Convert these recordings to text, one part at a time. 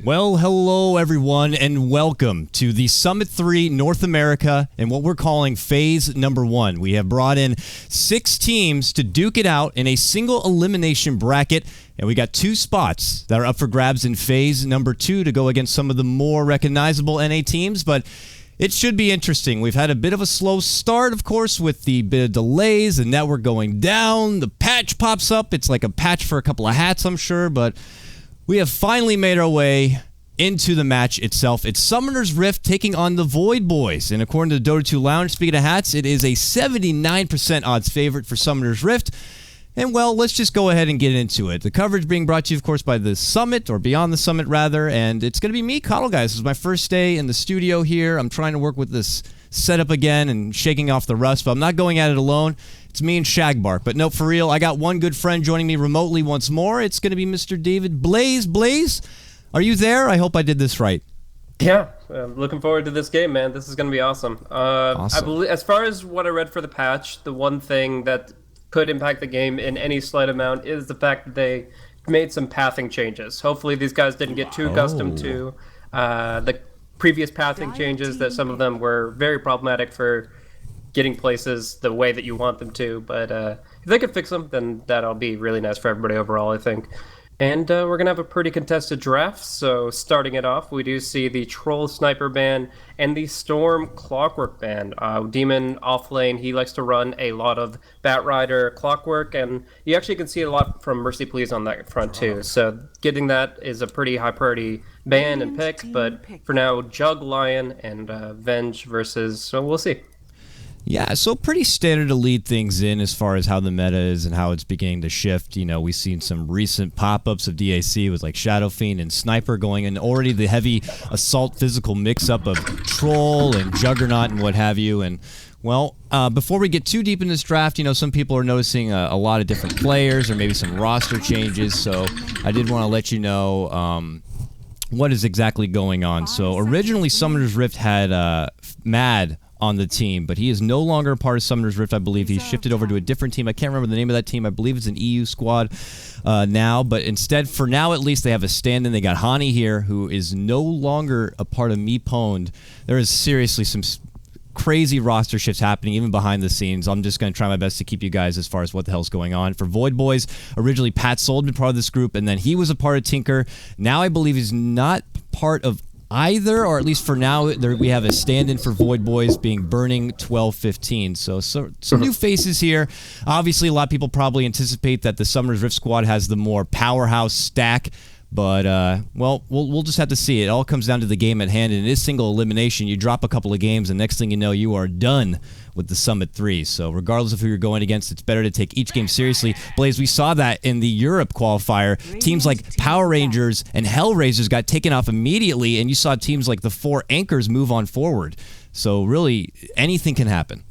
Well, hello everyone, and welcome to the Summit 3 North America and what we're calling Phase Number 1. We have brought in 6 teams to duke it out in a single elimination bracket, and we got 2 spots that are up for grabs in Phase Number 2 to go against some of the more recognizable NA teams, but it should be interesting. We've had a bit of a slow start, of course, with the bit of delays, the network going down, the patch pops up. It's like a patch for a couple of hats, I'm sure, but we have finally made our way into the match itself. It's Summoner's Rift taking on the Voidboys, and according to the Dota 2 Lounge, speaking of hats, it is a 79% odds favorite for Summoner's Rift. And well, let's just go ahead and get into it. The coverage being brought to you, of course, by the Summit, or Beyond the Summit, rather, and it's going to be me, KotLGuy. This is my first day in the studio here. I'm trying to work with this setup again and shaking off the rust, but I'm not going at it alone. It's me and Shagbark. But no, for real, I got one good friend joining me remotely once more. It's going to be Mr. David Blaze. Blaze, are you there? I hope I did this right. Yeah, I'm looking forward to this game, man. This is going to be awesome. Awesome. I believe, as far as what I read for the patch, the one thing that could impact the game in any slight amount is the fact that they made some pathing changes. Hopefully these guys didn't get too accustomed to the previous pathing changes, that some of them were very problematic for getting places the way that you want them to. But if they could fix them, then that'll be really nice for everybody overall, I think. And we're going to have a pretty contested draft. So starting it off, we do see the Troll Sniper ban and the Storm Clockwork ban. Demon off lane, he likes to run a lot of Batrider Clockwork, and you actually can see a lot from Mercy Please on that front too. So getting that is a pretty high priority ban and pick, but for now, Jug Lion and Venge versus, so we'll see. Yeah, so pretty standard to lead things in as far as how the meta is and how it's beginning to shift. You know, we've seen some recent pop-ups of DAC with like Shadow Fiend and Sniper going in, already the heavy assault physical mix-up of Troll and Juggernaut and what have you. And well, before we get too deep in this draft, you know, some people are noticing a lot of different players or maybe some roster changes, so I did want to let you know what is exactly going on. So originally Summoner's Rift had Mad on the team, but he is no longer a part of Summoner's Rift. I believe he's shifted over to a different team. I can't remember the name of that team. I believe it's an EU squad now, but instead, for now at least, they have a stand-in. They got Hani here, who is no longer a part of Me Pwned. There is seriously some crazy roster shifts happening even behind the scenes. I'm just going to try my best to keep you guys as far as what the hell's going on. For Voidboys, originally Pat Soul had been part of this group, and then he was a part of Tinker. Now I believe he's not part of either, or at least for now, we have a stand-in for Voidboys being Burning 1215. So some new faces here. Obviously, a lot of people probably anticipate that the Summoner's Rift squad has the more powerhouse stack, but well, we'll just have to see. It all comes down to the game at hand, and it is single elimination. You drop a couple of games, and next thing you know, you are done with the Summit 3. So regardless of who you're going against, it's better to take each game seriously. Blaze, we saw that in the Europe qualifier. Teams like Power Rangers and Hellraisers got taken off immediately, and you saw teams like the 4 Anchors move on forward. So really, anything can happen.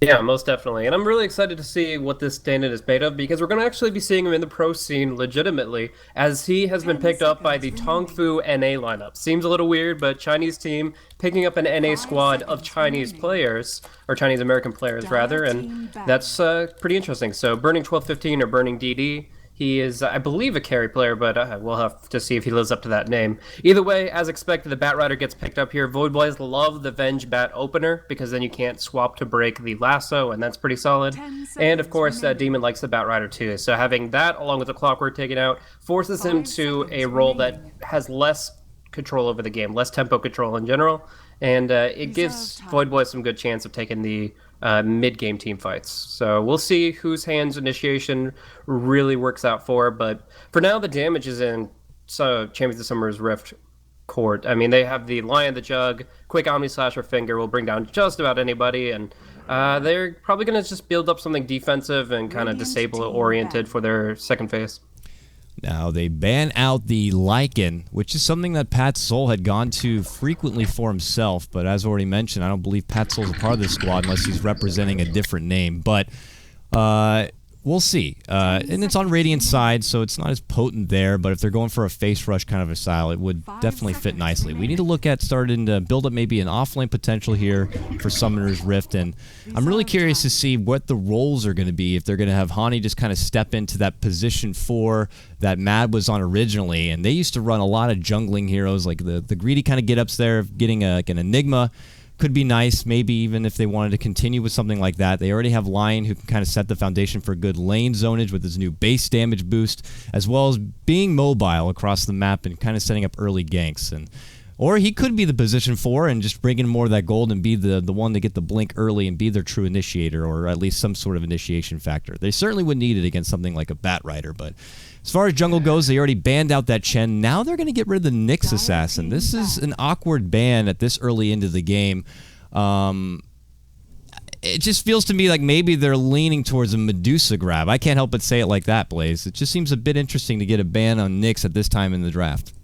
Yeah, most definitely. And I'm really excited to see what this stand-in is made of, because we're going to actually be seeing him in the pro scene legitimately, as he has been picked up by the Tongfu NA lineup. Seems a little weird, but Chinese team picking up an NA squad of Chinese players, or Chinese American players rather, and that's pretty interesting. So Burning 1215 or Burning DD. He is, I believe, a carry player, but we'll have to see if he lives up to that name. Either way, as expected, the Batrider gets picked up here. Voidboys love the Venge Bat opener, because then you can't swap to break the lasso, and that's pretty solid. And, of course, Demon likes the Batrider too. So having that, along with the Clockwork taken out, forces him to a role that has less control over the game, less tempo control in general, and it gives Voidboys some good chance of taking the mid-game team fights. So we'll see whose hands initiation really works out for, but for now the damage is in Champions of Summoner's Rift court. I mean, they have the Lion, the Jug, quick Omni Slash or Finger will bring down just about anybody, and they're probably going to just build up something defensive and kind of disable it oriented for their second phase. Now, they ban out the Lycan, which is something that Pat Soul had gone to frequently for himself, but as already mentioned, I don't believe Pat Soul's a part of this squad unless he's representing a different name. But We'll see. And it's on Radiant's side, so it's not as potent there, but if they're going for a face rush kind of a style, it would definitely fit nicely. We need to look at starting to build up maybe an offlane potential here for Summoner's Rift, and I'm really curious to see what the roles are going to be, if they're going to have Hani just kind of step into that position 4 that Mad was on originally, and they used to run a lot of jungling heroes, like the greedy kind of get-ups there, getting like an Enigma. Could be nice, maybe even if they wanted to continue with something like that. They already have Lion, who can kind of set the foundation for good lane zonage with his new base damage boost, as well as being mobile across the map and kind of setting up early ganks. Or he could be the position 4 and just bring in more of that gold and be the one to get the blink early and be their true initiator, or at least some sort of initiation factor. They certainly would need it against something like a Bat Rider, but as far as jungle goes, they already banned out that Chen. Now they're going to get rid of the Nyx Assassin. This is an awkward ban at this early into the game. It just feels to me like maybe they're leaning towards a Medusa grab. I can't help but say it like that, Blaze. It just seems a bit interesting to get a ban on Nyx at this time in the draft.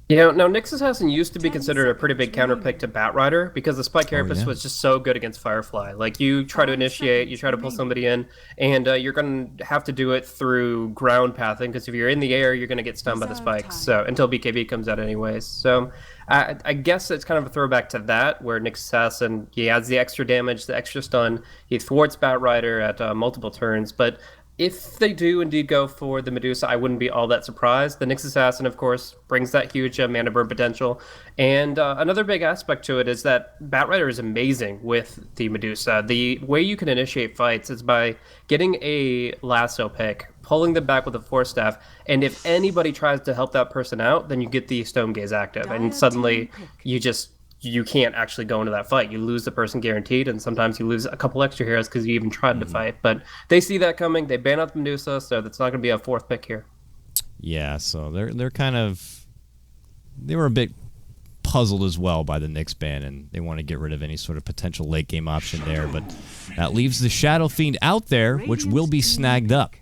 Yeah, now Nyx Assassin used to be considered a pretty big counterpick to Bat Rider because the Spike Carapace was just so good against Firefly. Like, you try to initiate, you try to pull somebody in, and you're going to have to do it through ground pathing, because if you're in the air, you're going to get stunned by the spikes, so until BKB comes out anyways. So I guess it's kind of a throwback to that, where Nyx Assassin, he adds the extra damage, the extra stun, he thwarts Bat Rider at multiple turns, but if they do indeed go for the Medusa, I wouldn't be all that surprised. The Nyx Assassin, of course, brings that huge mana burn potential. And another big aspect to it is that Bat Rider is amazing with the Medusa. The way you can initiate fights is by getting a lasso pick, pulling them back with a Force Staff, and if anybody tries to help that person out, then you get the Stone Gaze active, and suddenly you can't actually go into that fight. You lose the person guaranteed, and sometimes you lose a couple extra heroes because you even tried to fight. But they see that coming. They ban out the Medusa, so that's not going to be a 4th pick here. Yeah, so they're kind of... They were a bit puzzled as well by the Nyx ban, and they want to get rid of any sort of potential late-game option there. But that leaves the Shadow Fiend out there, which will be snagged up.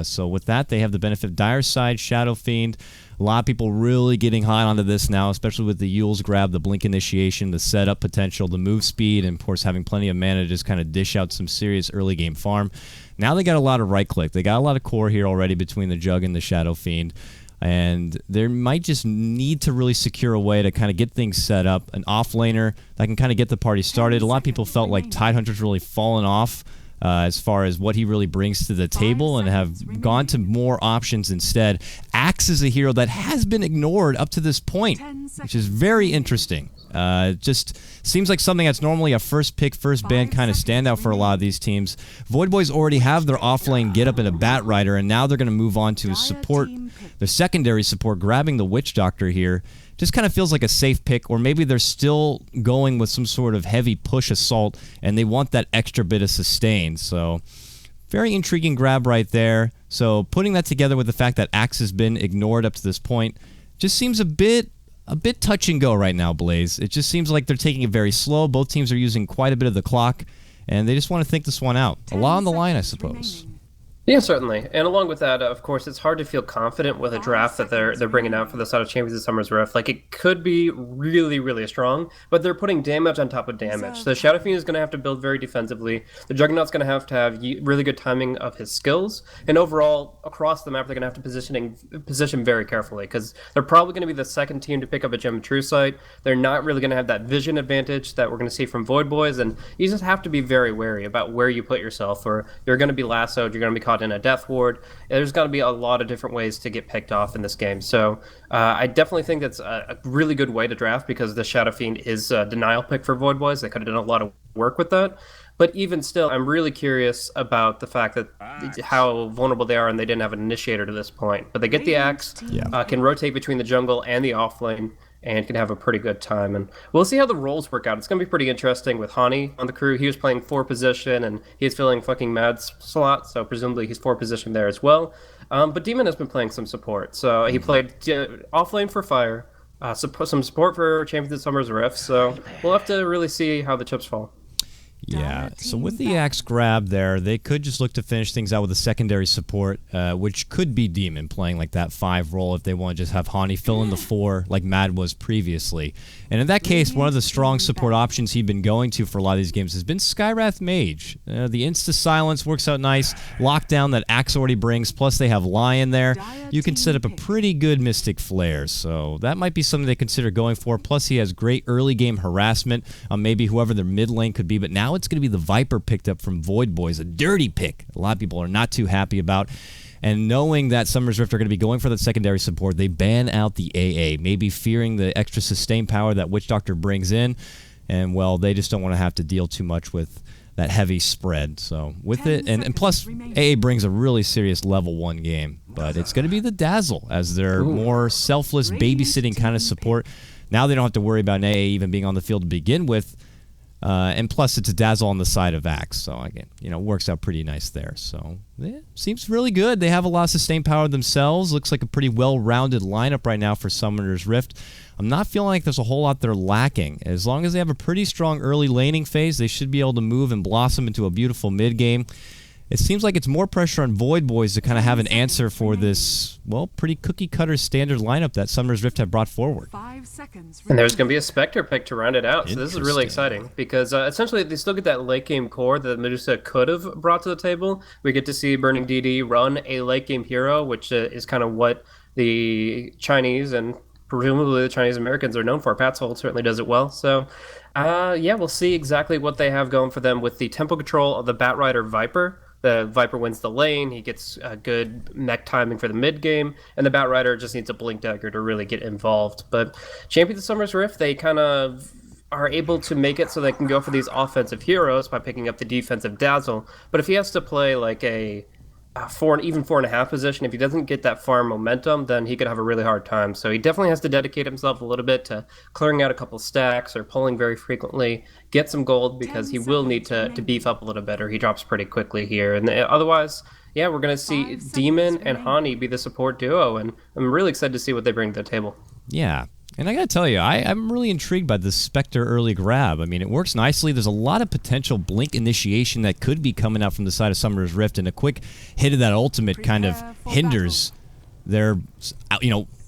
So with that, they have the benefit of Dire's side, Shadow Fiend. A lot of people really getting hot onto this now, especially with the Eul's grab, the blink initiation, the setup potential, the move speed, and of course having plenty of mana to just kind of dish out some serious early game farm. Now they got a lot of right click. They got a lot of core here already between the Jug and the Shadow Fiend. And they might just need to really secure a way to kind of get things set up. An off-laner that can kind of get the party started. A lot of people felt like Tidehunter's really fallen off as far as what he really brings to the table, and have gone to more options instead. Axe is a hero that has been ignored up to this point, which is very interesting. It just seems like something that's normally a first pick, first ban kind of standout for a lot of these teams. Voidboys already have their offlane get up in a Bat Rider, and now they're going to move on to support, their secondary support, grabbing the Witch Doctor here. Just kind of feels like a safe pick, or maybe they're still going with some sort of heavy push assault and they want that extra bit of sustain. So very intriguing grab right there. So putting that together with the fact that Axe has been ignored up to this point just seems a bit touch and go right now, Blaze. It just seems like they're taking it very slow. Both teams are using quite a bit of the clock, and they just want to think this one out. A lot on the line, I suppose. Yeah, certainly. And along with that, of course, it's hard to feel confident with a draft that they're bringing out for the side of Champions of Summer's Rift. Like, it could be really, really strong, but they're putting damage on top of damage. The Shadow Fiend is going to have to build very defensively. The Juggernaut's going to have really good timing of his skills. And overall, across the map, they're going to have to position very carefully, because they're probably going to be the second team to pick up a Gem of True Sight. They're not really going to have that vision advantage that we're going to see from Voidboys, and you just have to be very wary about where you put yourself, or you're going to be lassoed, you're going to be caught in a death ward. There's got to be a lot of different ways to get picked off in this game. So I definitely think that's a really good way to draft, because the Shadow Fiend is a denial pick for Voidboys. They could have done a lot of work with that. But even still, I'm really curious about the fact that how vulnerable they are, and they didn't have an initiator to this point. But they get the Axe, can rotate between the jungle and the offlane, and can have a pretty good time. And we'll see how the roles work out. It's going to be pretty interesting with Hani on the crew. He was playing 4 position, and he's filling fucking Mad's slot, so presumably he's 4 position there as well. But Demon has been playing some support. So he played offlane for Fire, some support for Champions of Summer's Rift, so we'll have to really see how the chips fall. Yeah, so with the axe grab there, they could just look to finish things out with a secondary support, which could be Demon playing like that 5 role if they want to just have Hani fill in the 4 like Mad was previously. And in that case, one of the strong support options he'd been going to for a lot of these games has been Skywrath Mage. The insta-silence works out nice, lockdown that axe already brings, plus they have Lion there. You can set up a pretty good Mystic Flare, so that might be something they consider going for. Plus he has great early game harassment on maybe whoever their mid lane could be, but now it's going to be the Viper picked up from Voidboy, a dirty pick. A lot of people are not too happy about. And knowing that Summoner's Rift are going to be going for that secondary support, they ban out the AA, maybe fearing the extra sustain power that Witch Doctor brings in. And, well, they just don't want to have to deal too much with that heavy spread. So, with it, and plus, AA brings a really serious level 1 game. But it's going to be the Dazzle as their more selfless babysitting kind of support. Now they don't have to worry about an AA even being on the field to begin with. And plus, it's a Dazzle on the side of Axe, so again, works out pretty nice there. So, yeah, seems really good. They have a lot of sustained power themselves. Looks like a pretty well-rounded lineup right now for Summoner's Rift. I'm not feeling like there's a whole lot they're lacking. As long as they have a pretty strong early laning phase, they should be able to move and blossom into a beautiful mid-game. It seems like it's more pressure on Voidboys to kind of have an answer for this, well, pretty cookie-cutter standard lineup that Summoner's Rift have brought forward. 5 seconds. And there's going to be a Spectre pick to round it out, so this is really exciting because essentially they still get that late game core that Medusa could have brought to the table. We get to see Burning DD run a late game hero, which is kind of what the Chinese and presumably the Chinese Americans are known for. Patsold certainly does it well. So, yeah, we'll see exactly what they have going for them with the tempo control of the Batrider Viper. The Viper wins the lane, he gets good mech timing for the mid game, and the Batrider just needs a Blink Dagger to really get involved. But Champion of the Summer's Rift, they kind of are able to make it so they can go for these offensive heroes by picking up the defensive Dazzle. But if he has to play like a 4.5 position, if he doesn't get that farm momentum, then he could have a really hard time. So he definitely has to dedicate himself a little bit to clearing out a couple stacks or pulling very frequently, get some gold because he will need to beef up a little bit or he drops pretty quickly here. And otherwise, yeah, we're going to see Demon and Hani be the support duo, and I'm really excited to see what they bring to the table. Yeah. And I gotta tell you, I'm really intrigued by this Spectre early grab. I mean, it works nicely. There's a lot of potential blink initiation that could be coming out from the side of Summoner's Rift, and a quick hit of that ultimate kind of hinders their,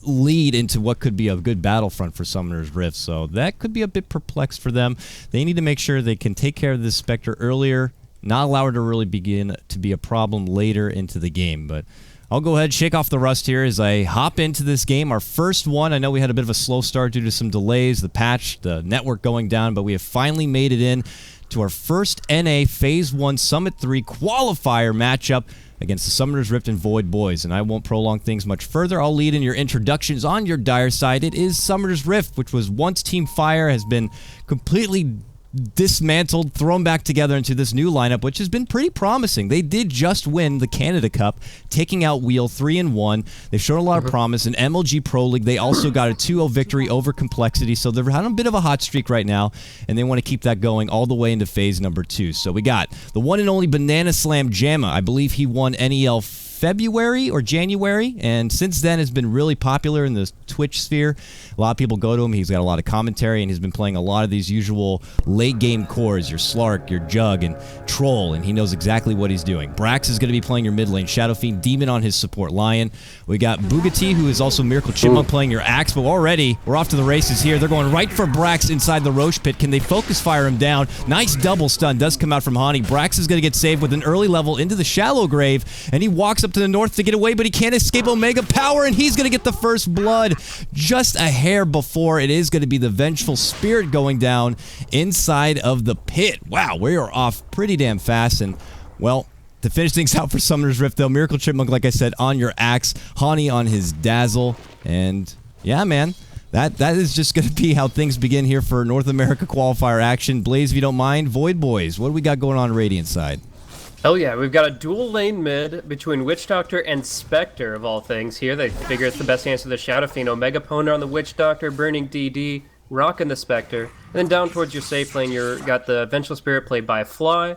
lead into what could be a good battlefront for Summoner's Rift. So that could be a bit perplexed for them. They need to make sure they can take care of this Spectre earlier, not allow her to really begin to be a problem later into the game. But I'll go ahead, shake off the rust here as I hop into this game. Our first one, I know we had a bit of a slow start due to some delays, the patch, the network going down, but we have finally made it in to our first NA Phase 1 Summit 3 qualifier matchup against the Summoner's Rift and Voidboys. And I won't prolong things much further. I'll lead in your introductions on your dire side. It is Summoner's Rift, which was once Team Fire, has been completely dismantled, thrown back together into this new lineup, which has been pretty promising. They did just win the Canada Cup, taking out Wheel 3-1. They've shown a lot of promise. In MLG Pro League, they also got a 2-0 victory over Complexity, so they're on a bit of a hot streak right now, and they want to keep that going all the way into phase number 2. So we got the one and only Banana Slam Jamma. I believe he won NEL February or January, and since then has been really popular in the Twitch sphere. A lot of people go to him. He's got a lot of commentary, and he's been playing a lot of these usual late game cores, your Slark, your Jug, and Troll, and he knows exactly what he's doing. Brax is going to be playing your mid lane, Shadow Fiend, Demon on his support Lion. We got Bugatti, who is also Miracle Chipmunk, playing your Axe, but already we're off to the races here. They're going right for Brax inside the Roche pit. Can they focus fire him down? Nice double stun does come out from Hani. Brax is going to get saved with an early level into the shallow grave, and he walks up to the north to get away, but he can't escape Omega Power, and he's going to get the first blood just a hair before it is going to be the Vengeful Spirit going down inside of the pit. Wow, we are off pretty damn fast, and, well, to finish things out for Summoner's Rift, though, Miracle Chipmunk, like I said, on your Axe, Hani on his Dazzle, and, yeah, man, that is just going to be how things begin here for North America qualifier action. Blaze, if you don't mind, Voidboys, what do we got going on Radiant side? Oh yeah, we've got a dual lane mid between Witch Doctor and Spectre, of all things. Here they figure it's the best answer to the Shadow Fiend. Omega Pona on the Witch Doctor, Burning DD, rocking the Spectre. And then down towards your safe lane, you've got the Vengeful Spirit played by Fly,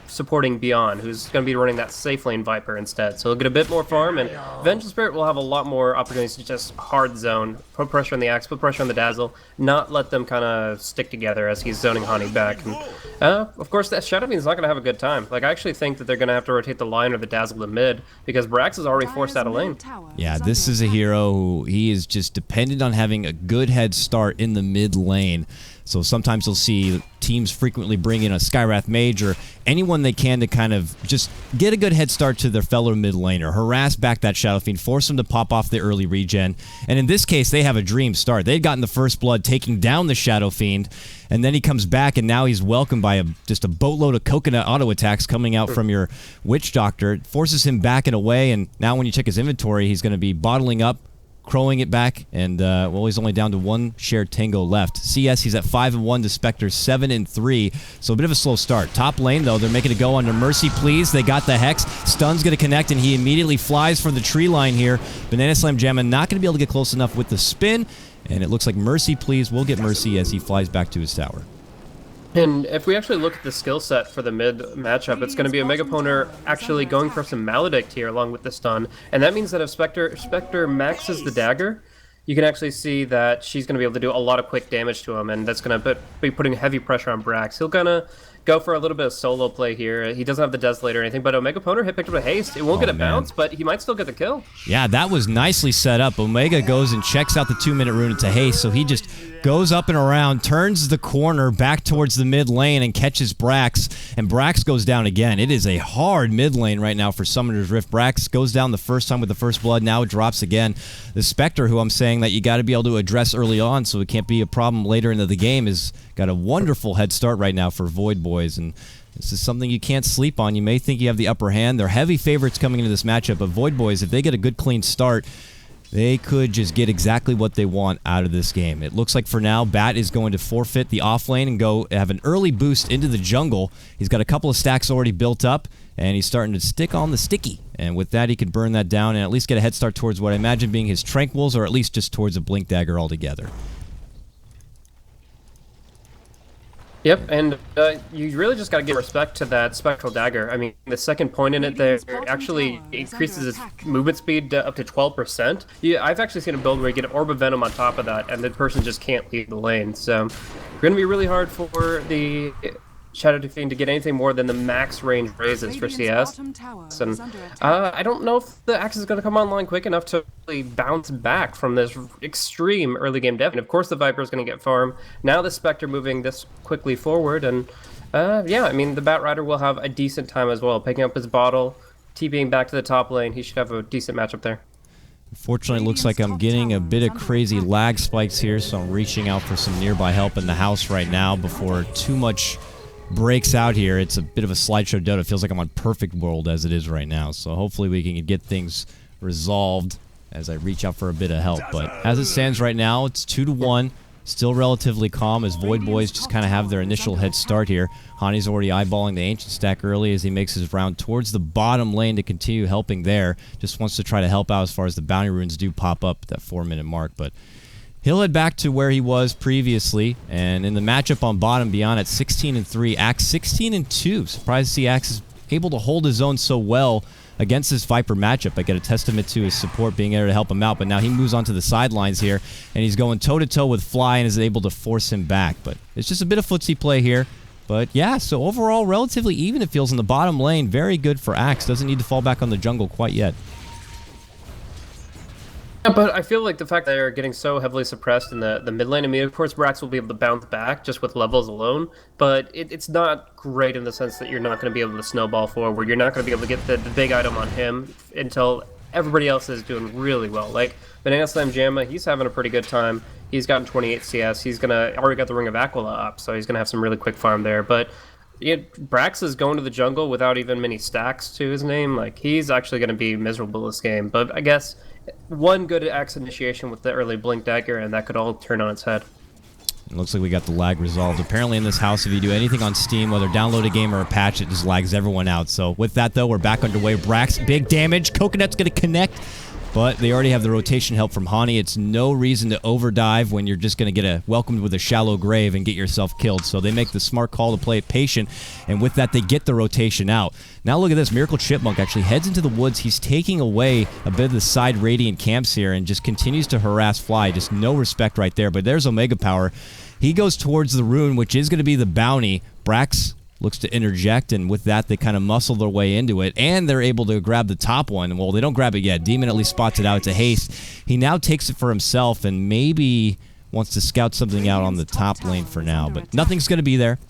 supporting Beyond, who's going to be running that safe lane Viper instead. So he'll get a bit more farm, and Vengeful Spirit will have a lot more opportunities to just hard zone put pressure on the Axe, put pressure on the Dazzle, not let them kind of stick together as he's zoning Hani back. And of course, that Shadow Fiend's not going to have a good time. Like, I actually think that they're going to have to rotate the line or the Dazzle to mid because Brax is already forced out of lane. Yeah, this is a hero who he is just dependent on having a good head start in the mid lane. So sometimes you'll see teams frequently bring in a Skywrath Mage or anyone they can to kind of just get a good head start to their fellow mid laner, harass back that Shadow Fiend, force them to pop off the early regen. And in this case, they have a dream start. They'd gotten the first blood, taking down the Shadow Fiend, and then he comes back, and now he's welcomed by just a boatload of coconut auto attacks coming out from your Witch Doctor. It forces him back and away, and now when you check his inventory, he's going to be bottling up, crowing it back, and well, he's only down to one shared Tango left. CS, he's at 5-1 to Spectre 7-3, so a bit of a slow start. Top lane, though, they're making it go under Mercy Please. They got the Hex. Stun's going to connect, and he immediately flies for the tree line here. Banana Slam Jamma not going to be able to get close enough with the spin, and it looks like Mercy Please will get Mercy as he flies back to his tower. And if we actually look at the skill set for the mid matchup, it's going to be a Megaponer actually going for some Maledict here along with the stun. And that means that if Spectre maxes the dagger, you can actually see that she's going to be able to do a lot of quick damage to him, and that's going to be putting heavy pressure on Brax. He'll kind of go for a little bit of solo play here. He doesn't have the Desolator or anything, but Omegaponer picked up a haste. It won't get a bounce, but he might still get the kill. Yeah, that was nicely set up. Omega goes and checks out the 2-minute rune into haste, so he just goes up and around, turns the corner back towards the mid lane and catches Brax, and Brax goes down again. It is a hard mid lane right now for Summoner's Rift. Brax goes down the first time with the first blood, now it drops again. The Spectre, who I'm saying that you got to be able to address early on so it can't be a problem later into the game, has got a wonderful head start right now for Voidboys, and this is something you can't sleep on. You may think you have the upper hand. They're heavy favorites coming into this matchup, but Voidboys, if they get a good clean start, they could just get exactly what they want out of this game. It looks like for now, Bat is going to forfeit the off lane and go have an early boost into the jungle. He's got a couple of stacks already built up, and he's starting to stick on the sticky. And with that, he could burn that down and at least get a head start towards what I imagine being his Tranquils, or at least just towards a Blink Dagger altogether. Yep, and you really just got to give respect to that Spectral Dagger. I mean, the second point in it there actually increases its movement speed up to 12%. Yeah, I've actually seen a build where you get Orb of Venom on top of that, and the person just can't leave the lane. So, it's going to be really hard for the Shadow Fiend to get anything more than the max range raises for CS. And I don't know if the Axe is going to come online quick enough to really bounce back from this extreme early game def. And of course the Viper is going to get farm. Now the Spectre moving this quickly forward, and yeah, I mean the Bat Rider will have a decent time as well, picking up his bottle, TPing back to the top lane. He should have a decent matchup there. Unfortunately, it looks like I'm getting a bit of crazy lag spikes here, so I'm reaching out for some nearby help in the house right now before too much breaks out here. It's a bit of a slideshow Dota. It feels like I'm on Perfect World as it is right now, so hopefully we can get things resolved as I reach out for a bit of help. But as it stands right now, it's 2-1. Still relatively calm as Voidboys just kind of have their initial head start here. Hani's already eyeballing the Ancient stack early as he makes his round towards the bottom lane to continue helping there. Just wants to try to help out as far as the bounty runes do pop up at that 4-minute mark, but he'll head back to where he was previously, and in the matchup on bottom, Beyond at 16-3, Axe 16-2. Surprised to see Axe is able to hold his own so well against this Viper matchup. I get a testament to his support being able to help him out, but now he moves on to the sidelines here, and he's going toe-to-toe with Fly and is able to force him back. But it's just a bit of footsie play here. But yeah, so overall, relatively even it feels in the bottom lane. Very good for Axe. Doesn't need to fall back on the jungle quite yet. Yeah, but I feel like the fact that they're getting so heavily suppressed in the mid lane, I mean, of course, Brax will be able to bounce back just with levels alone, but it's not great in the sense that you're not going to be able to snowball forward. You're not going to be able to get the big item on him until everybody else is doing really well. Like, Banana Slam Jamma, he's having a pretty good time. He's gotten 28 CS. He's already got the Ring of Aquila up, so he's going to have some really quick farm there. But Brax is going to the jungle without even many stacks to his name. Like, he's actually going to be miserable this game. But I guess one good Axe initiation with the early Blink Dagger, and that could all turn on its head. It looks like we got the lag resolved. Apparently in this house, if you do anything on Steam, whether download a game or a patch, it just lags everyone out. So with that, though, we're back underway. Brax, big damage. Coconut's going to connect. but they already have the rotation help from Hani. It's no reason to overdive when you're just going to get welcomed with a shallow grave and get yourself killed. So they make the smart call to play it patient, and with that, they get the rotation out. Now look at this. Miracle Chipmunk actually heads into the woods. He's taking away a bit of the side Radiant camps here and just continues to harass Fly. Just no respect right there, but there's Omega Power. He goes towards the rune, which is going to be the bounty. Brax looks to interject, and with that, they kind of muscle their way into it, and they're able to grab the top one. Well, they don't grab it yet. Demon at least spots it out. It's a haste. He now takes it for himself and maybe wants to scout something out on the top lane for now, but nothing's going to be there,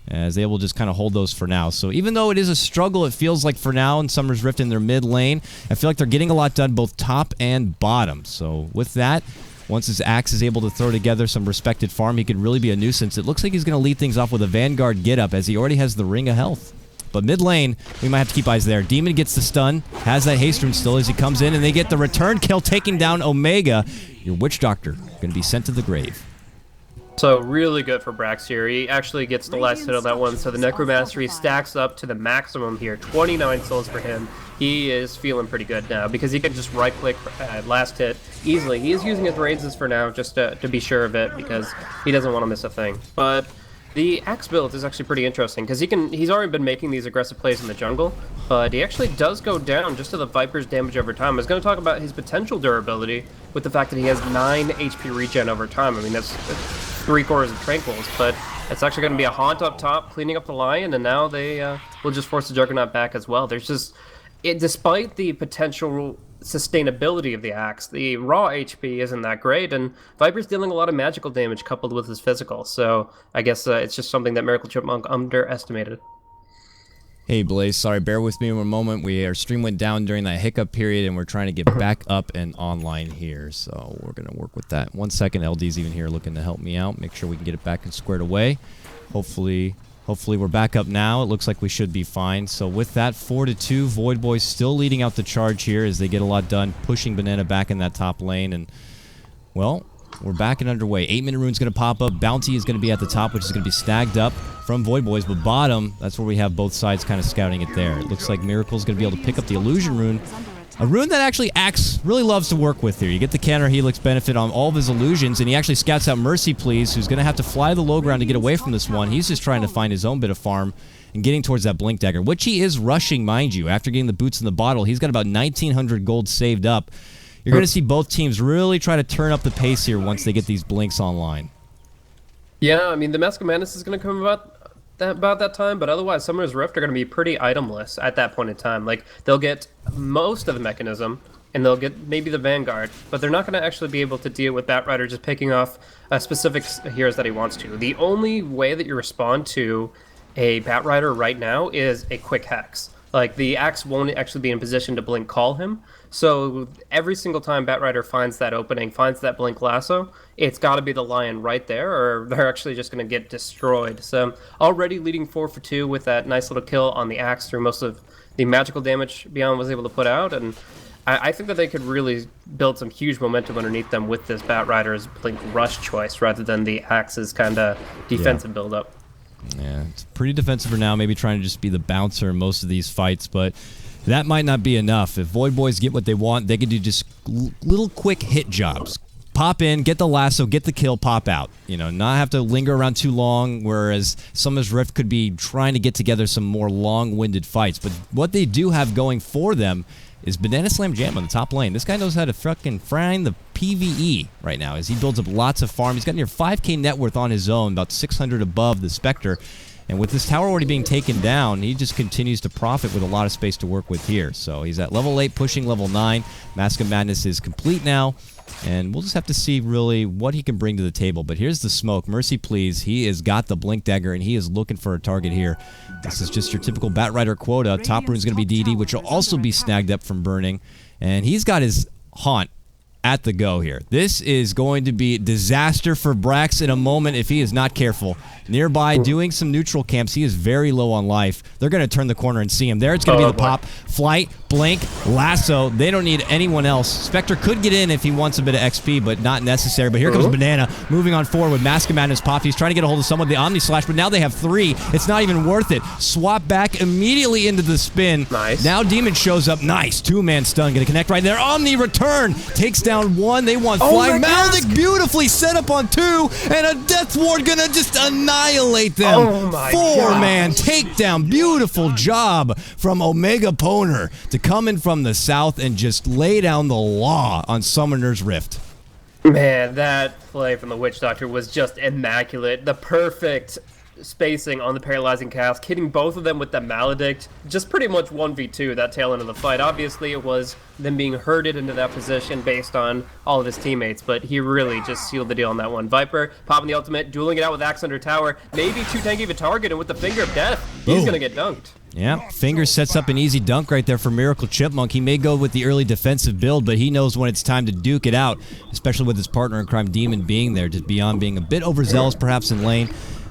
as they will just kind of hold those for now. So even though it is a struggle, it feels like for now in Summer's Rift in their mid lane, I feel like they're getting a lot done both top and bottom. So with that, once his Axe is able to throw together some respected farm, he can really be a nuisance. It looks like he's going to lead things off with a Vanguard get-up, as he already has the Ring of Health. But mid lane, we might have to keep eyes there. Demon gets the stun, has that haste rune still as he comes in, and they get the return kill, taking down Omega. Your Witch Doctor going to be sent to the grave. So really good for Brax here. He actually gets the last hit on that one, so the Necromastery stacks up to the maximum here. 29 souls for him. He is feeling pretty good now because he can just right-click last hit easily. He is using his raises for now just to be sure of it because he doesn't want to miss a thing. But the Axe build is actually pretty interesting because he's already been making these aggressive plays in the jungle, but he actually does go down just to the Viper's damage over time. I was going to talk about his potential durability with the fact that he has 9 HP regen over time. I mean, that's 3/4 of Tranquils, but it's actually going to be a Haunt up top, cleaning up the Lion, and now they will just force the Juggernaut back as well. There's just, despite the potential sustainability of the Axe, the raw HP isn't that great, and Viper's dealing a lot of magical damage coupled with his physical, so I guess it's just something that Miracle Chipmunk underestimated. Hey Blaze, sorry, bear with me one moment. Our stream went down during that hiccup period, and we're trying to get back up and online here, so we're going to work with that. 1 second, LD's even here looking to help me out, make sure we can get it back and squared away. Hopefully we're back up now. It looks like we should be fine. So with that, 4-2, Voidboy still leading out the charge here as they get a lot done, pushing Banana back in that top lane, and, well, we're back and underway. 8-minute rune's going to pop up. Bounty is going to be at the top, which is going to be snagged up from Voidboys, but bottom, that's where we have both sides kind of scouting it there. It looks like Miracle's going to be able to pick up the Illusion rune, a rune that actually Axe really loves to work with here. You get the counter Helix benefit on all of his illusions, and he actually scouts out Mercy Please, who's going to have to fly the low ground to get away from this one. He's just trying to find his own bit of farm and getting towards that Blink Dagger, which he is rushing, mind you. After getting the boots in the bottle, he's got about 1,900 gold saved up. You're going to see both teams really try to turn up the pace here once they get these blinks online. Yeah, I mean, the Mask of Madness is going to come about that time, but otherwise Summoner's Rift are going to be pretty itemless at that point in time. Like, they'll get most of the mechanism, and they'll get maybe the Vanguard, but they're not going to actually be able to deal with Batrider just picking off specific heroes that he wants to. The only way that you respond to a Batrider right now is a quick Hex. Like, the Axe won't actually be in position to Blink Call him, so every single time Batrider finds that opening, finds that Blink Lasso, it's got to be the Lion right there, or they're actually just going to get destroyed. So already leading 4-for-2 with that nice little kill on the Axe through most of the magical damage Beyond was able to put out, and I think that they could really build some huge momentum underneath them with this Batrider's Blink Rush choice rather than the Axe's kind of defensive build-up. Yeah, it's pretty defensive for now, maybe trying to just be the bouncer in most of these fights, but that might not be enough. If Voidboys get what they want, they can do just little quick hit jobs. Pop in, get the lasso, get the kill, pop out. You know, not have to linger around too long, whereas Summer's Rift could be trying to get together some more long-winded fights. But what they do have going for them is Banana Slam Jam on the top lane. This guy knows how to fucking find the PvE right now as he builds up lots of farm. He's got near 5k net worth on his own, about 600 above the Spectre. And with this tower already being taken down, he just continues to profit with a lot of space to work with here. So he's at level 8, pushing level 9. Mask of Madness is complete now. And we'll just have to see really what he can bring to the table. But here's the smoke. Mercy Please. He has got the Blink Dagger, and he is looking for a target here. This is just your typical Batrider quota. Top rune is going to be DD, which will also be snagged up from burning. And he's got his Haunt at the go here. This is going to be disaster for Brax in a moment if he is not careful. Nearby, doing some neutral camps. He is very low on life. They're going to turn the corner and see him. There it's going to be the pop. Flight, blink, lasso. They don't need anyone else. Spectre could get in if he wants a bit of XP, but not necessary. But here comes Banana, moving on forward with Mask of Madness popped. He's trying to get a hold of someone, the Omni Slash, but now they have 3. It's not even worth it. Swap back immediately into the spin. Nice. Now Demon shows up. Nice. 2-man stun. Going to connect right there. Omni return. Takes down 1. They want fly. Maldic beautifully set up on 2. And a Death Ward going to just annihilate them. 4-man takedown. Beautiful job from Omega Poner to come in from the south and just lay down the law on Summoner's Rift. Man, that play from the Witch Doctor was just immaculate. The perfect spacing on the paralyzing cast, hitting both of them with the Maledict, just pretty much 1v2 that tail end of the fight. Obviously it was them being herded into that position based on all of his teammates, but he really just sealed the deal on that one. Viper popping the ultimate, dueling it out with Axe under tower, maybe too tanky of a target, and with the Finger of Death, he's gonna get dunked. Yeah, Finger sets up an easy dunk right there for Miracle Chipmunk. He may go with the early defensive build, but he knows when it's time to duke it out, especially with his partner in crime Demon being there, just beyond being a bit overzealous perhaps in lane.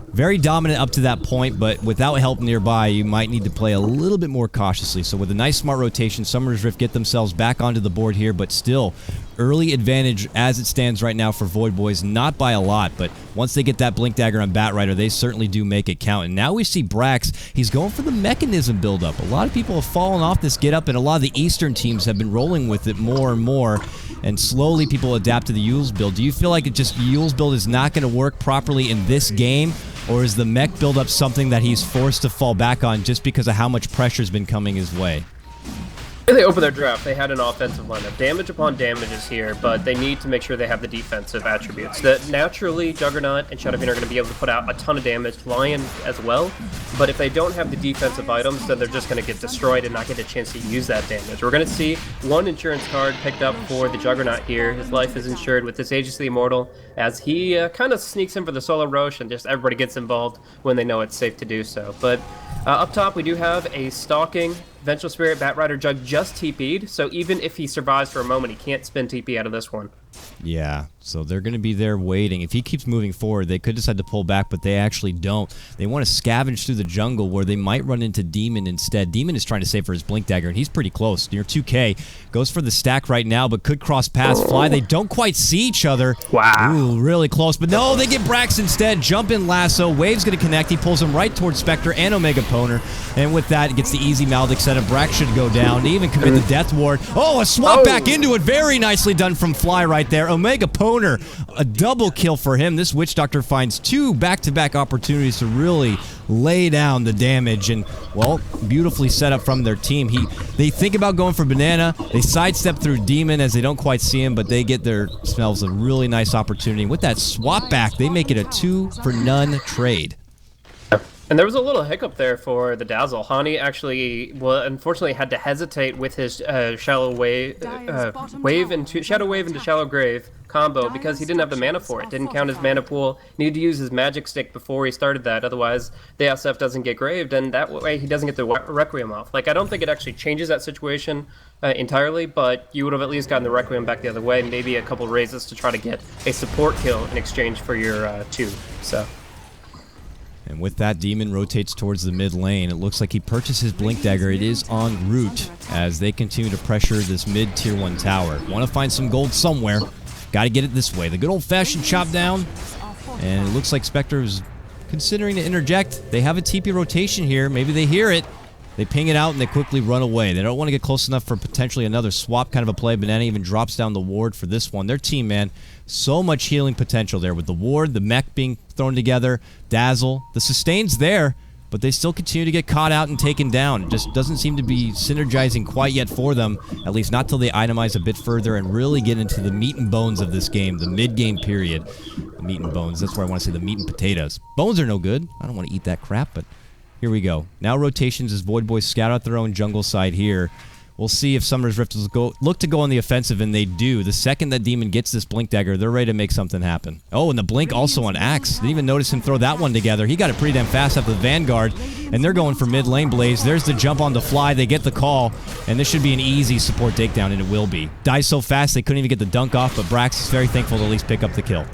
Very dominant up to that point, but without help nearby, you might need to play a little bit more cautiously. So with a nice smart rotation, Summoner's Rift get themselves back onto the board here, but still, early advantage as it stands right now for Voidboys, not by a lot, but once they get that Blink Dagger on Batrider, they certainly do make it count. And now we see Brax, he's going for the mechanism build-up. A lot of people have fallen off this get-up, and a lot of the Eastern teams have been rolling with it more and more, and slowly people adapt to the Yule's build. Do you feel like Yule's build is not going to work properly in this game? Or is the mech build-up something that he's forced to fall back on just because of how much pressure's been coming his way? They opened their draft, they had an offensive lineup. Damage upon damage is here, but they need to make sure they have the defensive attributes. That naturally, Juggernaut and Shadowfiend are going to be able to put out a ton of damage, Lion as well, but if they don't have the defensive items, then they're just going to get destroyed and not get a chance to use that damage. We're going to see 1 insurance card picked up for the Juggernaut here. His life is insured with this Aegis the Immortal, as he kind of sneaks in for the solo Rosh, and just everybody gets involved when they know it's safe to do so. But up top, we do have a Stalking Vengeful Spirit. Batrider Jug just TP'd, so even if he survives for a moment, he can't spin TP out of this one. Yeah, so they're going to be there waiting. If he keeps moving forward, they could decide to pull back, but they actually don't. They want to scavenge through the jungle where they might run into Demon instead. Demon is trying to save for his Blink Dagger, and he's pretty close, near 2k. Goes for the stack right now, but could cross paths, fly. They don't quite see each other. Wow. Ooh, really close, but no, they get Brax instead. Jump in lasso. Wave's going to connect. He pulls him right towards Spectre and Omega Poner, and with that, it gets the easy Maldic setup. Brax should go down. They even commit the Death Ward. Oh, a swap back into it. Very nicely done from Fly right there. Omega Poner, a double kill for him. This Witch Doctor finds 2 back-to-back opportunities to really lay down the damage, and, well, beautifully set up from their team. They think about going for Banana. They sidestep through Demon as they don't quite see him, but they get themselves a really nice opportunity. With that swap back, they make it a 2-for-none trade. And there was a little hiccup there for the Dazzle. Hani actually, well, unfortunately had to hesitate with his Shadow Wave into Shallow Grave combo because he didn't have the mana for it. Didn't count his mana pool. Needed to use his magic stick before he started that. Otherwise, the SF doesn't get graved, and that way he doesn't get the Requiem off. Like, I don't think it actually changes that situation entirely, but you would have at least gotten the Requiem back the other way. Maybe a couple raises to try to get a support kill in exchange for your 2. So. And with that, Demon rotates towards the mid lane. It looks like he purchased his Blink Dagger. It is en route as they continue to pressure this mid tier 1 tower. Want to find some gold somewhere. Got to get it this way. The good old-fashioned chop down. And it looks like Spectre is considering to interject. They have a TP rotation here. Maybe they hear it. They ping it out and they quickly run away. They don't want to get close enough for potentially another swap kind of a play. Banana even drops down the ward for this one. Their team, man, so much healing potential there with the ward, the mech being thrown together, Dazzle. The sustain's there, but they still continue to get caught out and taken down. It just doesn't seem to be synergizing quite yet for them, at least not till they itemize a bit further and really get into the meat and bones of this game, the mid-game period. The meat and bones, that's where I want to say the meat and potatoes. Bones are no good. I don't want to eat that crap, but here we go. Now rotations as Voidboys scout out their own jungle side here. We'll see if Summoner's Rift will look to go on the offensive, and they do. The second that Demon gets this Blink Dagger, they're ready to make something happen. Oh, and the Blink also on Axe. Didn't even notice him throw that one together. He got it pretty damn fast after the Vanguard, and they're going for mid lane Blaze. There's the jump on the fly. They get the call, and this should be an easy support takedown, and it will be. Dies so fast they couldn't even get the dunk off, but Brax is very thankful to at least pick up the kill.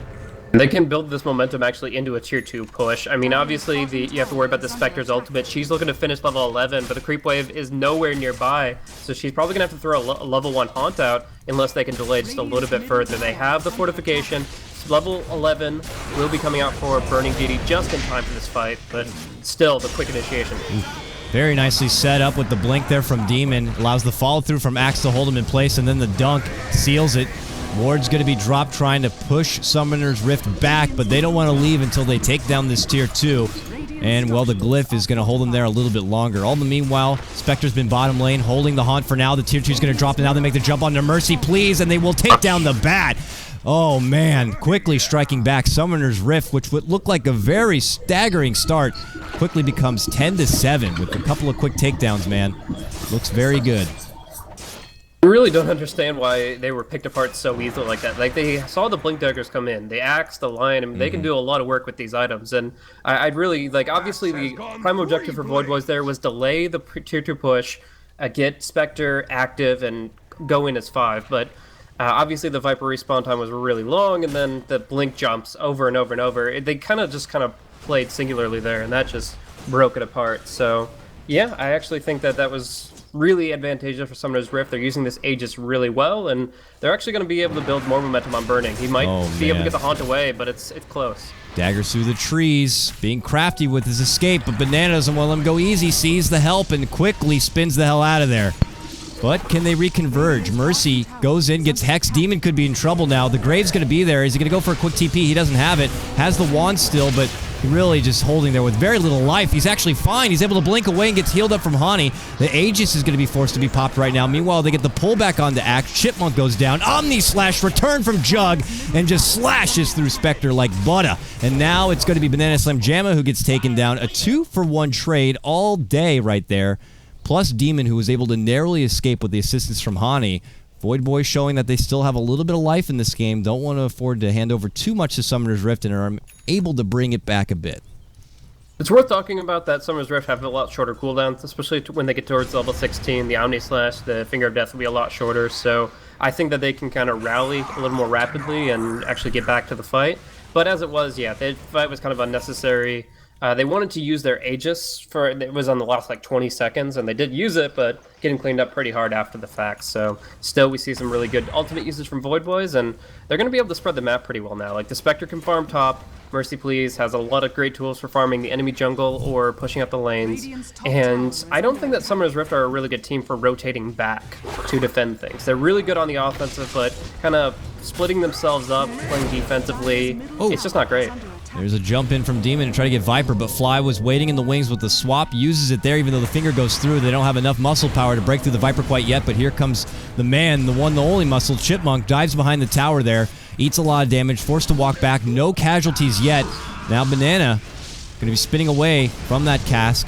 They can build this momentum actually into a tier 2 push. I mean, obviously, you have to worry about the Spectre's ultimate. She's looking to finish level 11, but the creep wave is nowhere nearby, so she's probably going to have to throw a level 1 Haunt out unless they can delay just a little bit further. They have the fortification. Level 11 will be coming out for Burning Deity just in time for this fight, but still, the quick initiation. Very nicely set up with the blink there from Demon. Allows the follow through from Axe to hold him in place, and then the dunk seals it. Ward's going to be dropped trying to push Summoner's Rift back, but they don't want to leave until they take down this tier 2. And, well, the Glyph is going to hold them there a little bit longer. All the meanwhile, Spectre's been bottom lane, holding the Haunt for now. The tier 2 is going to drop, and now they make the jump onto Mercy, please, and they will take down the Bat. Oh, man. Quickly striking back. Summoner's Rift, which would look like a very staggering start, quickly becomes 10-7 with a couple of quick takedowns, man. Looks very good. I really don't understand why they were picked apart so easily like that. Like, they saw the Blink Daggers come in, the Axe, the Lion, and they can do a lot of work with these items. And I'd really, like, obviously the prime objective for Voidboys there was delay the tier 2 push, get Spectre active, and go in as 5. But obviously the Viper respawn time was really long, and then the Blink jumps over and over and over. They kind of played singularly there, and that just broke it apart. So, yeah, I actually think that was really advantageous for Summoner's Rift. They're using this Aegis really well, and they're actually going to be able to build more momentum on Burning. He might be able to get the Haunt away, but it's close. Daggers through the trees, being crafty with his escape, but Banana doesn't want to let him go easy, sees the help, and quickly spins the hell out of there. But can they reconverge? Mercy goes in, gets Hex. Demon could be in trouble now. The Grave's going to be there. Is he going to go for a quick TP? He doesn't have it. Has the wand still, but really just holding there with very little life. He's actually fine. He's able to blink away and gets healed up from Hani. The Aegis is going to be forced to be popped right now. Meanwhile, they get the pullback onto Axe. Chipmunk goes down. Omni Slash return from Jug and just slashes through Spectre like butter. And now it's going to be Banana Slam Jamma who gets taken down. A 2-for-1 trade all day right there. Plus Demon, who was able to narrowly escape with the assistance from Hani. Voidboy showing that they still have a little bit of life in this game. Don't want to afford to hand over too much to Summoner's Rift and are able to bring it back a bit. It's worth talking about that Summoner's Rift have a lot shorter cooldowns, especially when they get towards level 16. The Omni Slash, the Finger of Death will be a lot shorter, so I think that they can kind of rally a little more rapidly and actually get back to the fight. But as it was, yeah, the fight was kind of unnecessary. They wanted to use their Aegis it was on the last like 20 seconds, and they did use it, but getting cleaned up pretty hard after the fact. So still, we see some really good ultimate usage from Voidboys, and they're going to be able to spread the map pretty well now. Like the Spectre can farm top, Mercy Please has a lot of great tools for farming the enemy jungle or pushing up the lanes, and I don't think that Summoner's Rift are a really good team for rotating back to defend things. They're really good on the offensive, but kind of splitting themselves up, playing defensively, it's just not great. There's a jump in from Demon to try to get Viper, but Fly was waiting in the wings with the swap, uses it there even though the finger goes through. They don't have enough muscle power to break through the Viper quite yet, but here comes the man, the one, the only muscle. Chipmunk dives behind the tower there, eats a lot of damage, forced to walk back, no casualties yet. Now Banana going to be spinning away from that cask.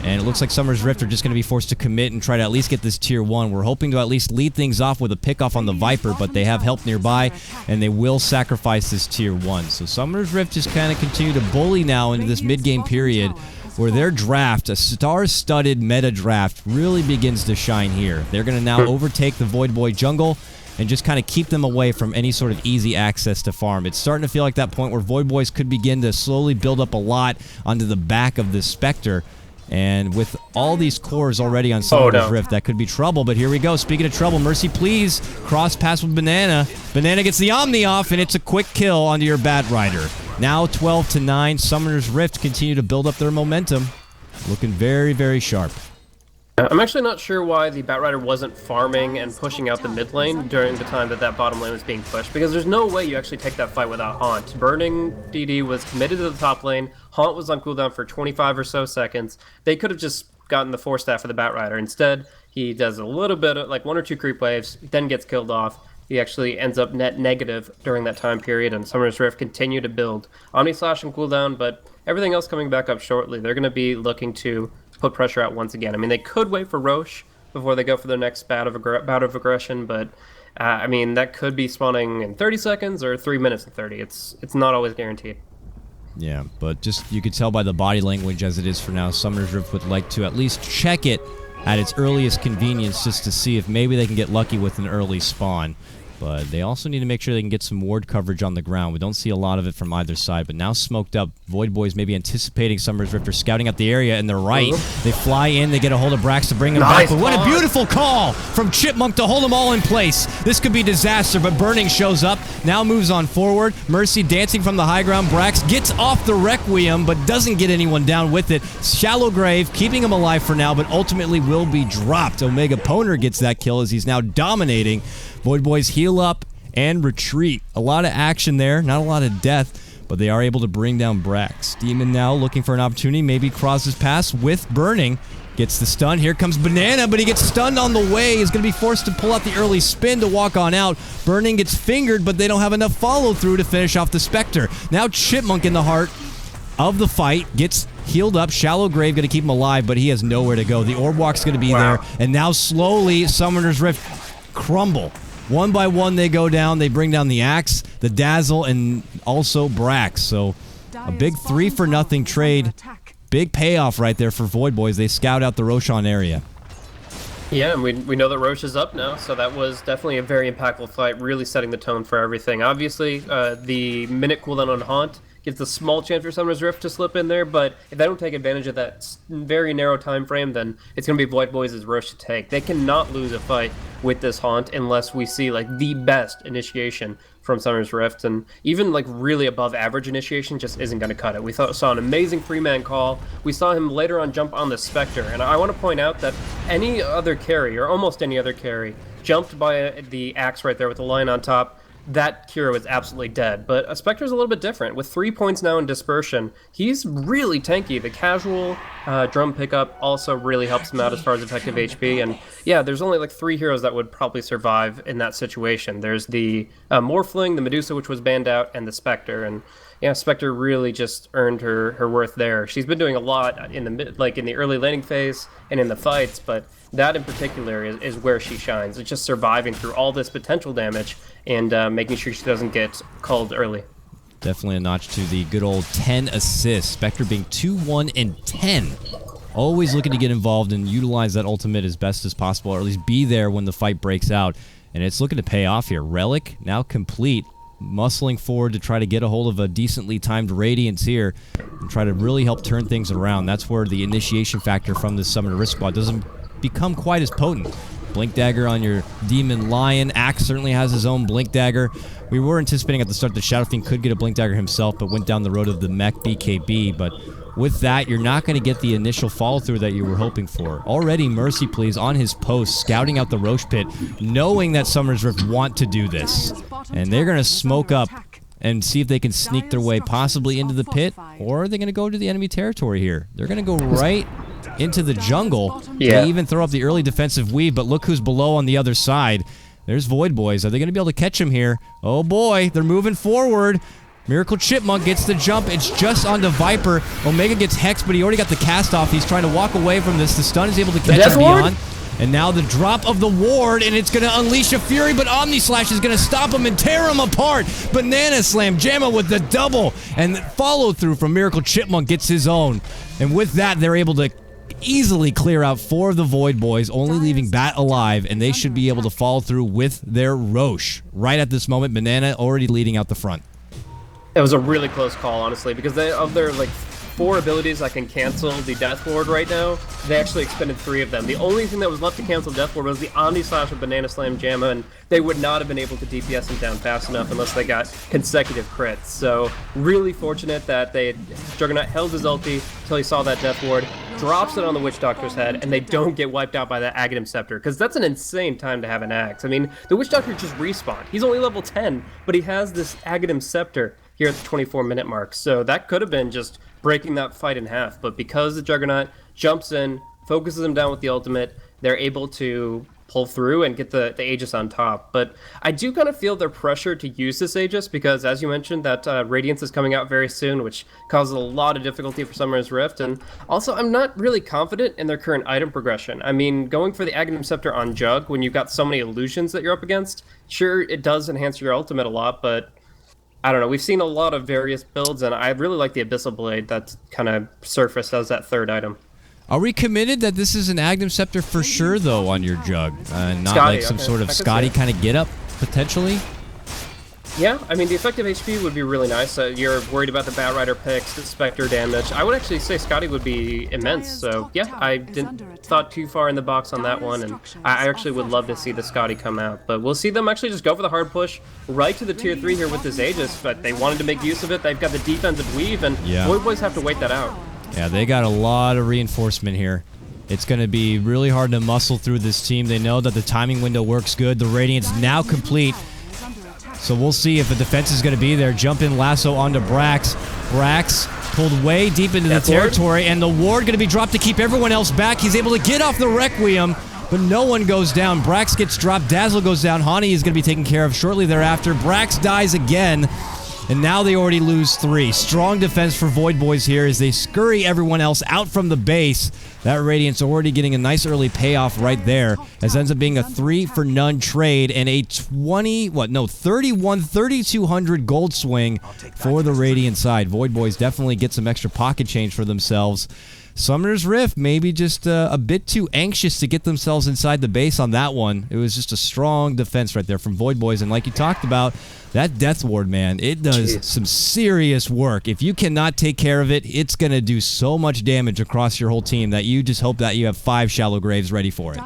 And it looks like Summoner's Rift are just going to be forced to commit and try to at least get this tier 1. We're hoping to at least lead things off with a pickoff on the Viper, but they have help nearby, and they will sacrifice this tier 1. So Summoner's Rift just kind of continue to bully now into this mid-game period where their draft, a star-studded meta draft, really begins to shine here. They're going to now overtake the Voidboy jungle and just kind of keep them away from any sort of easy access to farm. It's starting to feel like that point where Voidboys could begin to slowly build up a lot onto the back of this Spectre. And with all these cores already on Summoner's Rift, that could be trouble. But here we go. Speaking of trouble, Mercy Please, cross pass with Banana. Banana gets the Omni off, and it's a quick kill onto your Bat Rider. Now 12-9. Summoner's Rift continue to build up their momentum. Looking very, very sharp. I'm actually not sure why the Batrider wasn't farming and pushing out the mid lane during the time that bottom lane was being pushed, because there's no way you actually take that fight without Haunt. Burning DD was committed to the top lane, Haunt was on cooldown for 25 or so seconds. They could have just gotten the 4-staff for the Batrider. Instead, he does a little bit of, like 1 or 2 creep waves, then gets killed off. He actually ends up net negative during that time period, and Summoner's Rift continue to build. Omni Slash and cooldown, but everything else coming back up shortly. They're going to be looking to put pressure out once again. I mean, they could wait for Roche before they go for their next bout of aggression, but I mean, that could be spawning in 30 seconds or 3 minutes and 30. It's not always guaranteed. Yeah, but just you could tell by the body language as it is for now, Summoner's Rift would like to at least check it at its earliest convenience just to see if maybe they can get lucky with an early spawn. But they also need to make sure they can get some ward coverage on the ground. We don't see a lot of it from either side, but now smoked up. Voidboy's maybe anticipating Summer's Rift, scouting out the area, and they're right. They fly in, they get a hold of Brax to bring him back. But what a beautiful call from Chipmunk to hold them all in place. This could be disaster, but Burning shows up, now moves on forward. Mercy dancing from the high ground. Brax gets off the Requiem, but doesn't get anyone down with it. Shallow Grave, keeping him alive for now, but ultimately will be dropped. Omega Poner gets that kill as he's now dominating. Voidboys heal up and retreat. A lot of action there, not a lot of death, but they are able to bring down Brax. Demon now looking for an opportunity, maybe crosses past with Burning. Gets the stun. Here comes Banana, but he gets stunned on the way. He's going to be forced to pull out the early spin to walk on out. Burning gets fingered, but they don't have enough follow-through to finish off the Spectre. Now Chipmunk in the heart of the fight gets healed up. Shallow Grave going to keep him alive, but he has nowhere to go. The Orb Walk's going to be there, and now slowly Summoner's Rift crumble. One by one they go down. They bring down the Axe, the Dazzle, and also Brax. So a big 3-for-0 trade. Big payoff right there for Voidboys. They scout out the Roshan area. Yeah, and we know that Roche is up now, so that was definitely a very impactful fight, really setting the tone for everything. Obviously, the minute cooldown on Haunt gives a small chance for Summoner's Rift to slip in there, but if they don't take advantage of that very narrow time frame, then it's going to be Voidboys' Roche to take. They cannot lose a fight with this Haunt unless we see like the best initiation from Summoner's Rift, and even like really above average initiation just isn't going to cut it. We saw an amazing free-man call. We saw him later on jump on the Spectre, and I want to point out that any other carry, or almost any other carry, jumped by the Axe right there with the line on top, that Kira was absolutely dead. But a Spectre's a little bit different. With 3 points now in Dispersion, he's really tanky. The casual drum pickup also really helps him out as far as effective HP. And yeah, there's only like 3 heroes that would probably survive in that situation. There's the Morphling, the Medusa, which was banned out, and the Spectre. And yeah, Spectre really just earned her worth there. She's been doing a lot in the early laning phase and in the fights, but that in particular is where she shines. It's just surviving through all this potential damage and making sure she doesn't get called early. Definitely a notch to the good old 10 assists. Spectre being 2-1 and 10. Always looking to get involved and utilize that ultimate as best as possible, or at least be there when the fight breaks out. And it's looking to pay off here. Relic now complete. Muscling forward to try to get a hold of a decently timed Radiance here and try to really help turn things around. That's where the initiation factor from this Summoner Rift squad doesn't become quite as potent. Blink Dagger on your Demon Lion. Axe certainly has his own Blink Dagger. We were anticipating at the start that Shadow Fiend could get a Blink Dagger himself, but went down the road of the mech BKB. But with that, you're not going to get the initial follow-through that you were hoping for. Already Mercy Please on his post, scouting out the Roche pit, knowing that Summoner's Rift want to do this. And they're going to smoke up and see if they can sneak their way possibly into the pit, or are they going to go to the enemy territory here? They're going to go right into the jungle. Yeah. They even throw up the early defensive weave, but look who's below on the other side. There's Voidboys. Are they going to be able to catch him here? Oh boy, they're moving forward. Miracle Chipmunk gets the jump. It's just onto Viper. Omega gets hexed, but he already got the cast off. He's trying to walk away from this. The stun is able to catch him beyond. And now the drop of the ward, and it's going to unleash a fury, but Omni Slash is going to stop him and tear him apart. Banana Slam, Jamma with the double, and follow through from Miracle Chipmunk gets his own. And with that, they're able to easily clear out 4 of the Voidboys, only leaving Bat alive, and they should be able to follow through with their Roche. Right at this moment, Banana already leading out the front. It was a really close call, honestly, because of their like 4 abilities that can cancel the Death Ward right now, they actually expended 3 of them. The only thing that was left to cancel Death Ward was the Omni Slash with Banana Slam Jamma, and they would not have been able to DPS him down fast enough unless they got consecutive crits. So really fortunate that Juggernaut held his ulti until he saw that Death Ward, drops it on the Witch Doctor's head, and they don't get wiped out by that Aghanim Scepter, because that's an insane time to have an axe. I mean, the Witch Doctor just respawned. He's only level 10, but he has this Aghanim Scepter here at the 24-minute mark. So that could have been just breaking that fight in half, but because the Juggernaut jumps in, focuses him down with the ultimate, they're able to pull through and get the Aegis on top. But I do kind of feel their pressure to use this Aegis because, as you mentioned, that Radiance is coming out very soon, which causes a lot of difficulty for Summoner's Rift. And also, I'm not really confident in their current item progression. I mean, going for the Aghanim Scepter on Jug when you've got so many illusions that you're up against, sure, it does enhance your ultimate a lot, but I don't know. We've seen a lot of various builds, and I really like the Abyssal Blade that's kind of surfaced as that third item. Are we committed that this is an Aghanim Scepter for sure, though, on your Jug? Not Scotty, like some okay. sort of Scotty kind of get-up, potentially? Yeah, I mean, the effective HP would be really nice. You're worried about the Batrider picks, the Spectre damage. I would actually say Scotty would be immense. So, yeah, I didn't thought too far in the box on that one, and I actually would love to see the Scotty come out. But we'll see them actually just go for the hard push right to the tier 3 here with this Aegis, but they wanted to make use of it. They've got the defensive weave, and Voidboys have to wait that out. Yeah, they got a lot of reinforcement here. It's going to be really hard to muscle through this team. They know that the timing window works good. The Radiant's now complete. So we'll see if the defense is going to be there. Jump in lasso onto Brax. Brax pulled way deep into the territory, and the ward going to be dropped to keep everyone else back. He's able to get off the Requiem, but no one goes down. Brax gets dropped. Dazzle goes down. Hani is going to be taken care of shortly thereafter. Brax dies again, and now they already lose 3. Strong defense for Voidboys here as they scurry everyone else out from the base. That Radiant's already getting a nice early payoff right there, as ends up being a 3-for-none trade and a 3,200 gold swing for the Radiant side. Voidboys definitely get some extra pocket change for themselves. Summoner's Rift maybe just a bit too anxious to get themselves inside the base on that one. It was just a strong defense right there from Voidboys, and like you talked about, that Death Ward, man, it does some serious work. If you cannot take care of it, it's going to do so much damage across your whole team that you just hope that you have 5 shallow graves ready for it.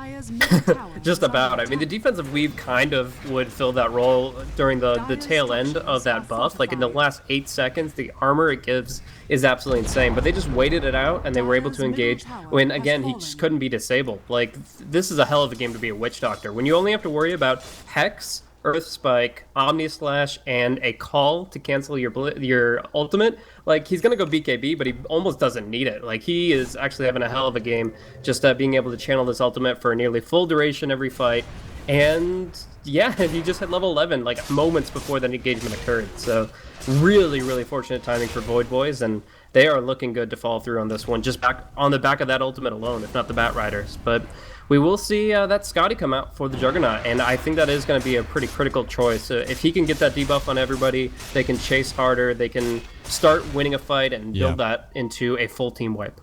Just about. I mean, the defensive weave kind of would fill that role during the tail end of that buff. Like in the last 8 seconds, the armor it gives is absolutely insane. But they just waited it out, and they were able to engage when, again, he just couldn't be disabled. Like, this is a hell of a game to be a Witch Doctor. When you only have to worry about Hex, Earth Spike, Omni Slash, and a call to cancel your ultimate, like, he's gonna go BKB, but he almost doesn't need it. Like, he is actually having a hell of a game, just being able to channel this ultimate for a nearly full duration every fight. And yeah, he just hit level 11 like moments before that engagement occurred. So really, really fortunate timing for Voidboys, and they are looking good to fall through on this one, just on the back of that ultimate alone, if not the Batriders. But we will see that Scotty come out for the Juggernaut, and I think that is going to be a pretty critical choice. If he can get that debuff on everybody, they can chase harder, they can start winning a fight and build that into a full team wipe.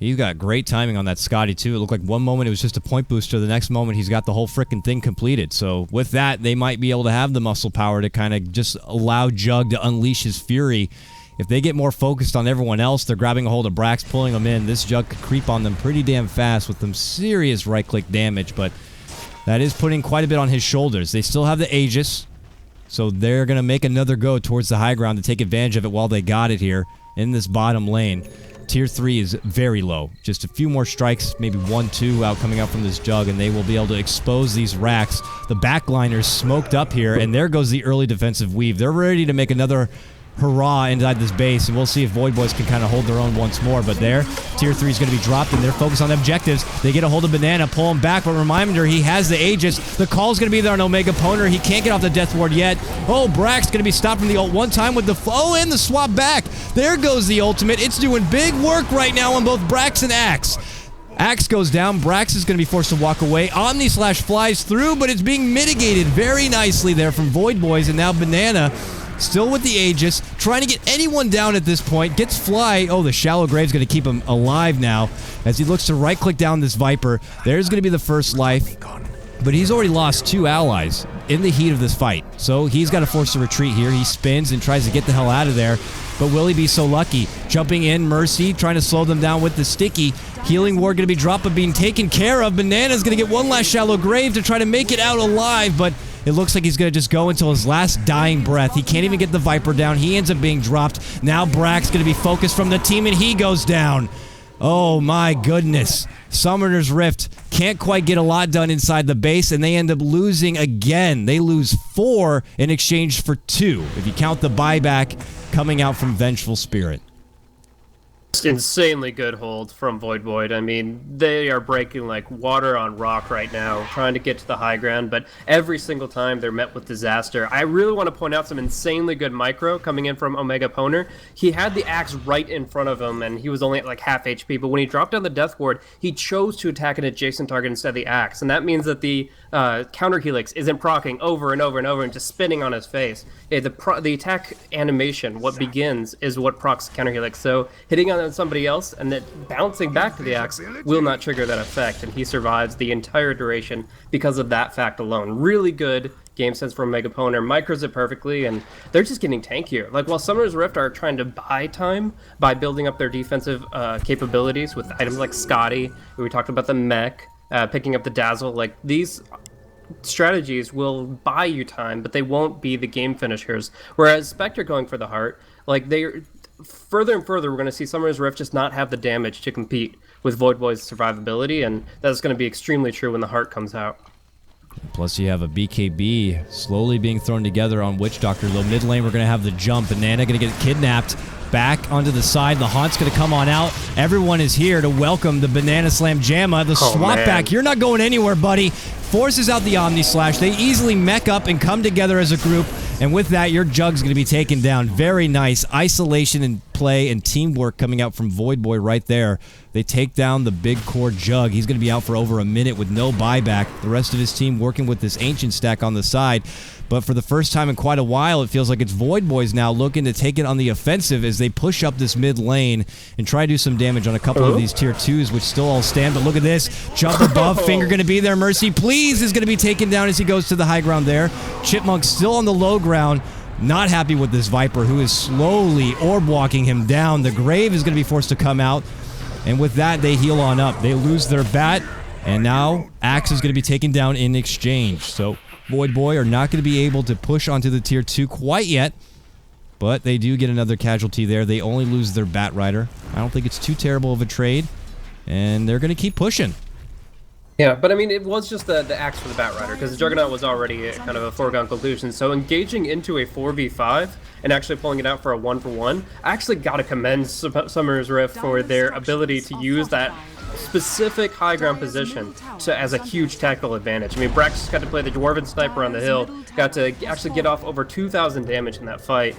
He's got great timing on that Scotty, too. It looked like one moment it was just a point booster. The next moment he's got the whole frickin' thing completed. So with that, they might be able to have the muscle power to kind of just allow Jug to unleash his fury. If they get more focused on everyone else, they're grabbing a hold of Brax, pulling them in. This Jug could creep on them pretty damn fast with some serious right-click damage, but that is putting quite a bit on his shoulders. They still have the Aegis, so they're going to make another go towards the high ground to take advantage of it while they got it here in this bottom lane. Tier 3 is very low. Just a few more strikes, maybe 1-2 coming out from this Jug, and they will be able to expose these racks. The backliners smoked up here, and there goes the early defensive weave. They're ready to make another hurrah inside this base, and we'll see if Voidboys can kind of hold their own once more. But there, Tier 3 is going to be dropped, and they're focused on the objectives. They get a hold of Banana, pull him back, but reminder, he has the Aegis. The call's going to be there on Omega Poner. He can't get off the Death Ward yet. Oh, Brax going to be stopped from the ult one time with the and the swap back. There goes the ultimate. It's doing big work right now on both Brax and Axe. Axe goes down. Brax is going to be forced to walk away. Omni Slash flies through, but it's being mitigated very nicely there from Voidboys, and now Banana still with the Aegis, trying to get anyone down at this point. Gets Fly. Oh, the Shallow Grave's going to keep him alive now as he looks to right-click down this Viper. There's going to be the first life, but he's already lost 2 allies in the heat of this fight. So he's got to force a retreat here. He spins and tries to get the hell out of there, but will he be so lucky? Jumping in, Mercy, trying to slow them down with the Sticky. Healing Ward going to be dropped but being taken care of. Banana's going to get one last Shallow Grave to try to make it out alive, but it looks like he's going to just go until his last dying breath. He can't even get the Viper down. He ends up being dropped. Now Brax going to be focused from the team, and he goes down. Oh my goodness. Summoner's Rift can't quite get a lot done inside the base, and they end up losing again. They lose 4 in exchange for 2, if you count the buyback coming out from Vengeful Spirit. Insanely good hold from Voidboy. I mean, they are breaking like water on rock right now, trying to get to the high ground, but every single time they're met with disaster. I really want to point out some insanely good micro coming in from Omega Poner. He had the axe right in front of him, and he was only at like half HP, but when he dropped down the Death Ward, he chose to attack an adjacent target instead of the axe, and that means that the counter helix isn't proccing over and over and over and just spinning on his face. The attack animation, what begins, is what procs counter helix, so hitting on somebody else and then bouncing back to the axe will not trigger that effect, and he survives the entire duration because of that fact alone. Really good game sense from Omega Poner, micros it perfectly, and they're just getting tankier. Like, while Summoner's Rift are trying to buy time by building up their defensive capabilities with items like Scotty, we talked about the mech, picking up the Dazzle, like, these strategies will buy you time, but they won't be the game finishers. Whereas Spectre going for the heart, like, they're further and further, we're going to see Summoner's Rift just not have the damage to compete with Voidboy's survivability, and that's going to be extremely true when the heart comes out. Plus you have a BKB slowly being thrown together on Witch Doctor. Low mid lane, we're going to have the jump. Banana going to get kidnapped. Back onto the side. The Haunt's going to come on out. Everyone is here to welcome the Banana Slam Jamma. The swap back. You're not going anywhere, buddy. Forces out the Omni Slash. They easily mech up and come together as a group. And with that, your Jug's going to be taken down. Very nice isolation and play and teamwork coming out from Voidboy right there. They take down the big core Jug. He's going to be out for over a minute with no buyback. The rest of his team working with this Ancient stack on the side. But for the first time in quite a while, it feels like it's Voidboys now looking to take it on the offensive as they push up this mid lane and try to do some damage on a couple of these tier 2s, which still all stand. But look at this. Jump above. Finger going to be there. Mercy, please, is going to be taken down as he goes to the high ground there. Chipmunk still on the low ground. Not happy with this Viper, who is slowly orb walking him down. The Grave is going to be forced to come out. And with that, they heal on up. They lose their bat. And now Axe is going to be taken down in exchange. So Voidboy are not going to be able to push onto the tier 2 quite yet. But they do get another casualty there. They only lose their Bat Rider. I don't think it's too terrible of a trade. And they're going to keep pushing. Yeah, but I mean, it was just the axe for the Bat Rider, because the Juggernaut was already kind of a foregone conclusion. So engaging into a 4v5 and actually pulling it out for a 1-for-1, I actually got to commend Summoner's Rift for their ability to use that specific high ground position as a huge tactical advantage. I mean, Brax got to play the Dwarven Sniper on the hill, got to actually get off over 2,000 damage in that fight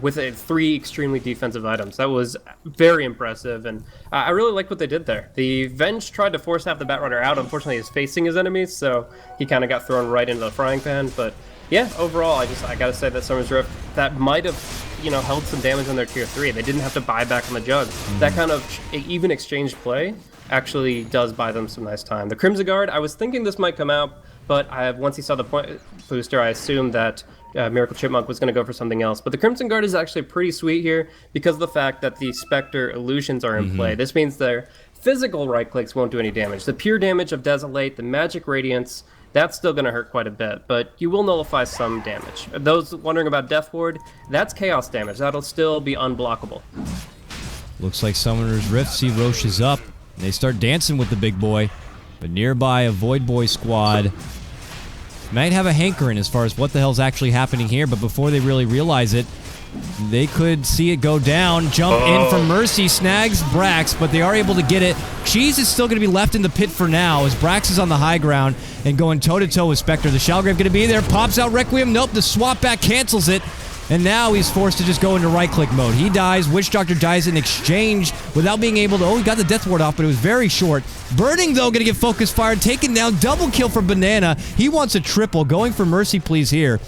with 3 extremely defensive items. That was very impressive, and I really like what they did there. The Venge tried to force half the Batrunner out. Unfortunately, he's facing his enemies, so he kind of got thrown right into the frying pan. But yeah, overall, I gotta say that Summoner's Rift, that might have, you know, held some damage on their tier 3. They didn't have to buy back on the Jug. That kind of even exchange play actually does buy them some nice time. The Crimson Guard, I was thinking this might come out, but once he saw the point booster, I assumed that Miracle Chipmunk was going to go for something else. But the Crimson Guard is actually pretty sweet here because of the fact that the Spectre illusions are in play. This means their physical right-clicks won't do any damage. The pure damage of Desolate, the Magic Radiance, that's still going to hurt quite a bit, but you will nullify some damage. Those wondering about Death Ward, that's Chaos damage. That'll still be unblockable. Looks like Summoner's Rift see Roche is up. They start dancing with the big boy, but nearby a Voidboy squad might have a hankering as far as what the hell's actually happening here, but before they really realize it, they could see it go down. Jump in from Mercy, snags Brax, but they are able to get it. Cheese is still going to be left in the pit for now as Brax is on the high ground and going toe-to-toe with Spectre. The Shalgrave going to be there, pops out Requiem. Nope, the swap back cancels it. And now he's forced to just go into right-click mode. He dies. Witch Doctor dies in exchange without being able to... Oh, he got the Death Ward off, but it was very short. Burning, though, going to get focus fired. Taken down. Double kill for Banana. He wants a triple. Going for Mercy, please, here.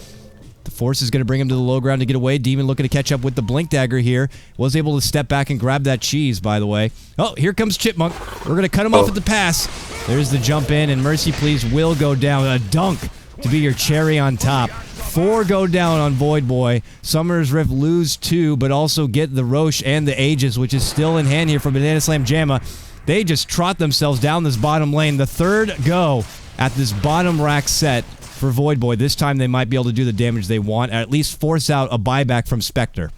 The Force is going to bring him to the low ground to get away. Demon looking to catch up with the Blink Dagger here. Was able to step back and grab that cheese, by the way. Oh, here comes Chipmunk. We're going to cut him off at the pass. There's the jump in, and Mercy, please, will go down. A dunk to be your cherry on top. 4 go down on Voidboy. Summoner's Rift lose 2, but also get the Roche and the Aegis, which is still in hand here for Banana Slam Jamma. They just trot themselves down this bottom lane. The third go at this bottom rack set for Voidboy. This time they might be able to do the damage they want, or at least force out a buyback from Spectre.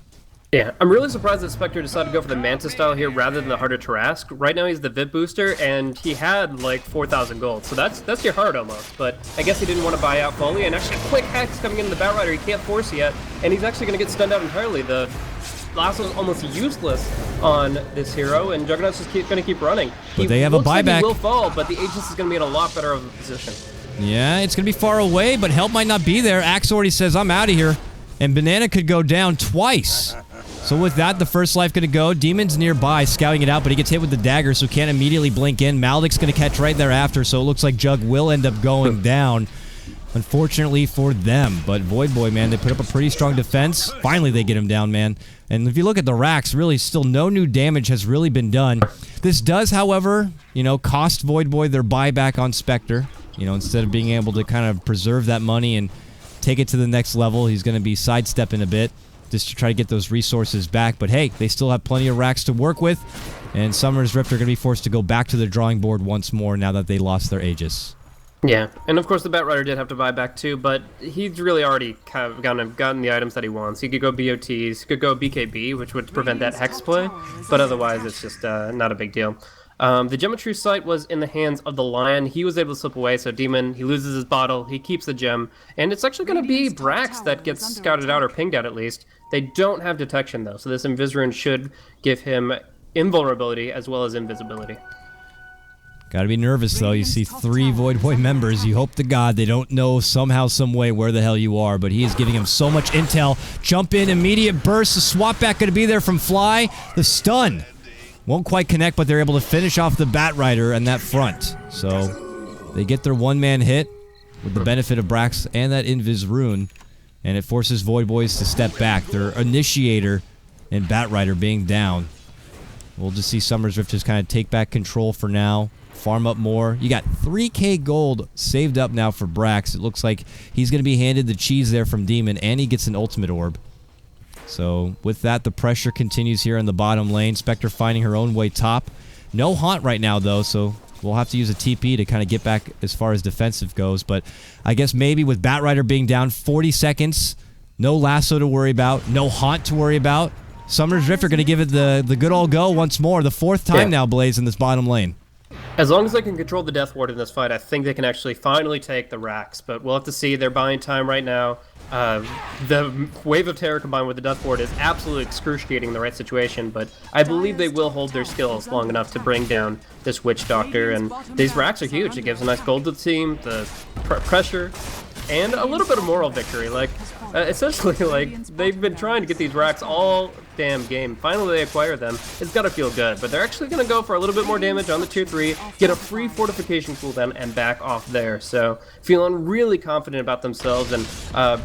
Yeah, I'm really surprised that Spectre decided to go for the Manta style here rather than the Heart of Tarrasque. Right now he's the VIP booster, and he had like 4,000 gold, so that's your heart almost. But I guess he didn't want to buy out fully, and actually quick hacks coming into the Bat Rider. He can't force yet, and he's actually going to get stunned out entirely. The Lasso's almost useless on this hero, and Juggernaut's just going to keep running. But they have a buyback. Like he will fall, but the Aegis is going to be in a lot better of a position. Yeah, it's going to be far away, but help might not be there. Axe already says, I'm out of here. And Banana could go down twice. So with that, the first life going to go. Demon's nearby, scouting it out, but he gets hit with the dagger, so can't immediately blink in. Maldek's going to catch right thereafter, so it looks like Jug will end up going down. Unfortunately for them. But Voidboy, man, they put up a pretty strong defense. Finally, they get him down, man. And if you look at the racks, really, still no new damage has really been done. This does, however, you know, cost Voidboy their buyback on Spectre. You know, instead of being able to kind of preserve that money and take it to the next level, he's going to be sidestepping a bit just to try to get those resources back. But hey, they still have plenty of racks to work with, and Summer's Rift are going to be forced to go back to the drawing board once more now that they lost their Aegis. Yeah, and of course the Batrider did have to buy back too, but he's really already kind of gotten the items that he wants. He could go BOTs, he could go BKB, which would prevent that Hex play, but otherwise it's just not a big deal. The Geometry site was in the hands of the Lion. He was able to slip away, so Demon, he loses his bottle, he keeps the gem, and it's actually going to be Brax that gets scouted out or pinged out at least. They don't have detection though, so this Invis-Rune should give him invulnerability as well as invisibility. Gotta be nervous, though. You see 3 Voidboy members. You hope to God they don't know somehow, some way where the hell you are, but he is giving him so much intel. Jump in, immediate burst. The swap back gonna be there from Fly. The stun won't quite connect, but they're able to finish off the Batrider and that front. So they get their one-man hit with the benefit of Brax and that Invis-Rune, and it forces Voidboys to step back. Their initiator and Batrider being down. We'll just see Summer's Rift just kind of take back control for now. Farm up more. You got 3k gold saved up now for Brax. It looks like he's going to be handed the cheese there from Demon, and he gets an ultimate orb. So with that, the pressure continues here in the bottom lane. Spectre finding her own way top. No Haunt right now, though, so we'll have to use a TP to kind of get back as far as defensive goes. But I guess maybe with Batrider being down 40 seconds, no Lasso to worry about, no Haunt to worry about, Summer's Rift are going to give it the good old go once more. The 4th time now, Blaze, in this bottom lane. As long as they can control the Death Ward in this fight, I think they can actually finally take the racks. But we'll have to see. They're buying time right now. The Wave of Terror combined with the Death Ward is absolutely excruciating in the right situation. But I believe they will hold their skills long enough to bring down this Witch Doctor. And these racks are huge. It gives a nice gold to the team, the pressure, and a little bit of moral victory. Like, essentially, like, they've been trying to get these racks all damn game. Finally, they acquire them. It's gotta feel good, but they're actually gonna go for a little bit more damage on the tier 3, get a free fortification cooldown, and back off there. So, feeling really confident about themselves, and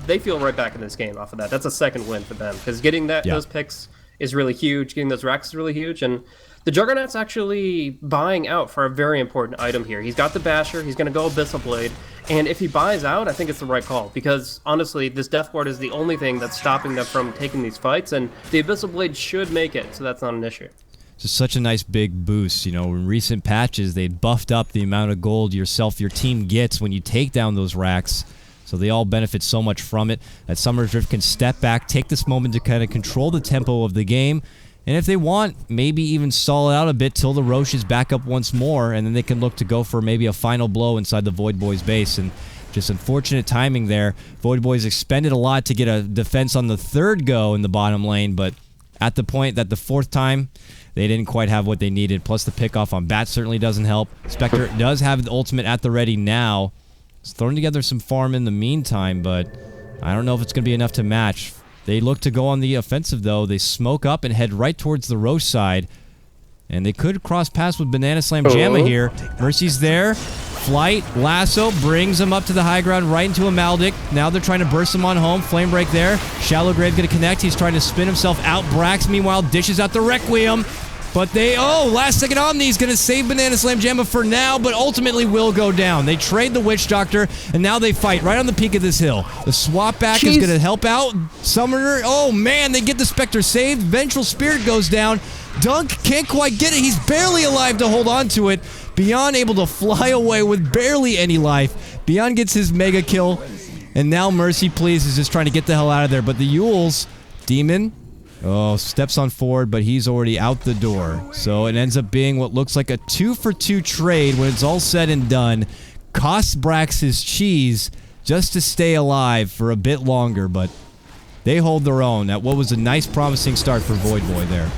they feel right back in this game off of that. That's a second win for them, because getting those picks is really huge, getting those racks is really huge, and the Juggernaut's actually buying out for a very important item here. He's got the Basher, he's going to go Abyssal Blade, and if he buys out, I think it's the right call, because honestly, this Death Ward is the only thing that's stopping them from taking these fights, and the Abyssal Blade should make it, so that's not an issue. Just such a nice big boost. You know, in recent patches, they buffed up the amount of gold your team gets when you take down those racks. So they all benefit so much from it that Summer's Rift can step back, take this moment to kind of control the tempo of the game, and if they want, maybe even stall it out a bit till the Roche is back up once more, and then they can look to go for maybe a final blow inside the Voidboy's base. And just unfortunate timing there. Voidboy's expended a lot to get a defense on the 3rd go in the bottom lane, but at the point that the 4th time, they didn't quite have what they needed. Plus the pickoff on Bat certainly doesn't help. Spectre does have the ultimate at the ready now. He's throwing together some farm in the meantime, but I don't know if it's going to be enough to match. They look to go on the offensive, though. They smoke up and head right towards the Roche side. And they could cross paths with Banana Slam Jamma here. Mercy's there. Flight, Lasso, brings him up to the high ground, right into a Maldek. Now they're trying to burst him on home. Flame Break there. Shallow Grave going to connect. He's trying to spin himself out. Brax, meanwhile, dishes out the Requiem. But they, last second Omni's going to save Banana Slam Jamma for now, but ultimately will go down. They trade the Witch Doctor, and now they fight right on the peak of this hill. The swap back is going to help out. Summoner, oh man, they get the Spectre saved. Vengeful Spirit goes down. Dunk can't quite get it. He's barely alive to hold on to it. Beyond able to fly away with barely any life. Beyond gets his mega kill, and now Mercy Please is just trying to get the hell out of there. But the Yules, Demon, steps on forward, but he's already out the door. So it ends up being what looks like a 2-for-2 trade when it's all said and done. Costs Brax his cheese just to stay alive for a bit longer, but they hold their own at what was a nice, promising start for Voidboy there.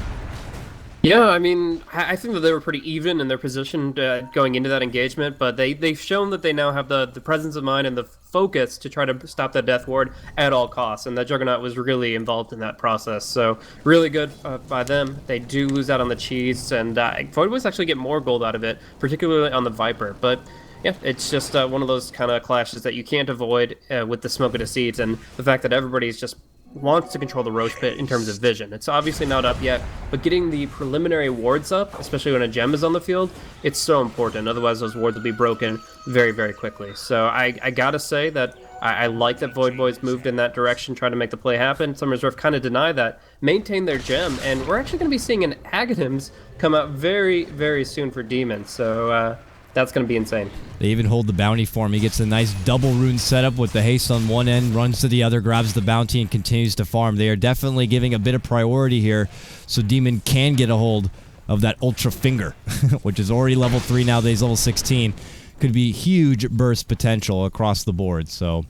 Yeah, I mean, I think that they were pretty even in their position going into that engagement, but they've shown that they now have the presence of mind and the focus to try to stop that Death Ward at all costs, and that Juggernaut was really involved in that process. So really good by them. They do lose out on the cheese, and Voidboys actually get more gold out of it, particularly on the Viper. But yeah, it's just one of those kind of clashes that you can't avoid with the Smoke of the Seeds, and the fact that everybody's just wants to control the Roche pit in terms of vision. It's obviously not up yet, but getting the preliminary wards up, especially when a gem is on the field, it's so important. Otherwise, those wards will be broken very, very quickly. So I gotta say that I like that Voidboys moved in that direction, trying to make the play happen. Summer's Rift kind of denied that, maintained their gem, and we're actually going to be seeing an Aghanims come out very, very soon for Demons. So that's going to be insane. They even hold the bounty for him. He gets a nice double rune setup with the haste on one end, runs to the other, grabs the bounty, and continues to farm. They are definitely giving a bit of priority here so Demon can get a hold of that Ultra Finger, which is already level 3 nowadays, level 16. Could be huge burst potential across the board. So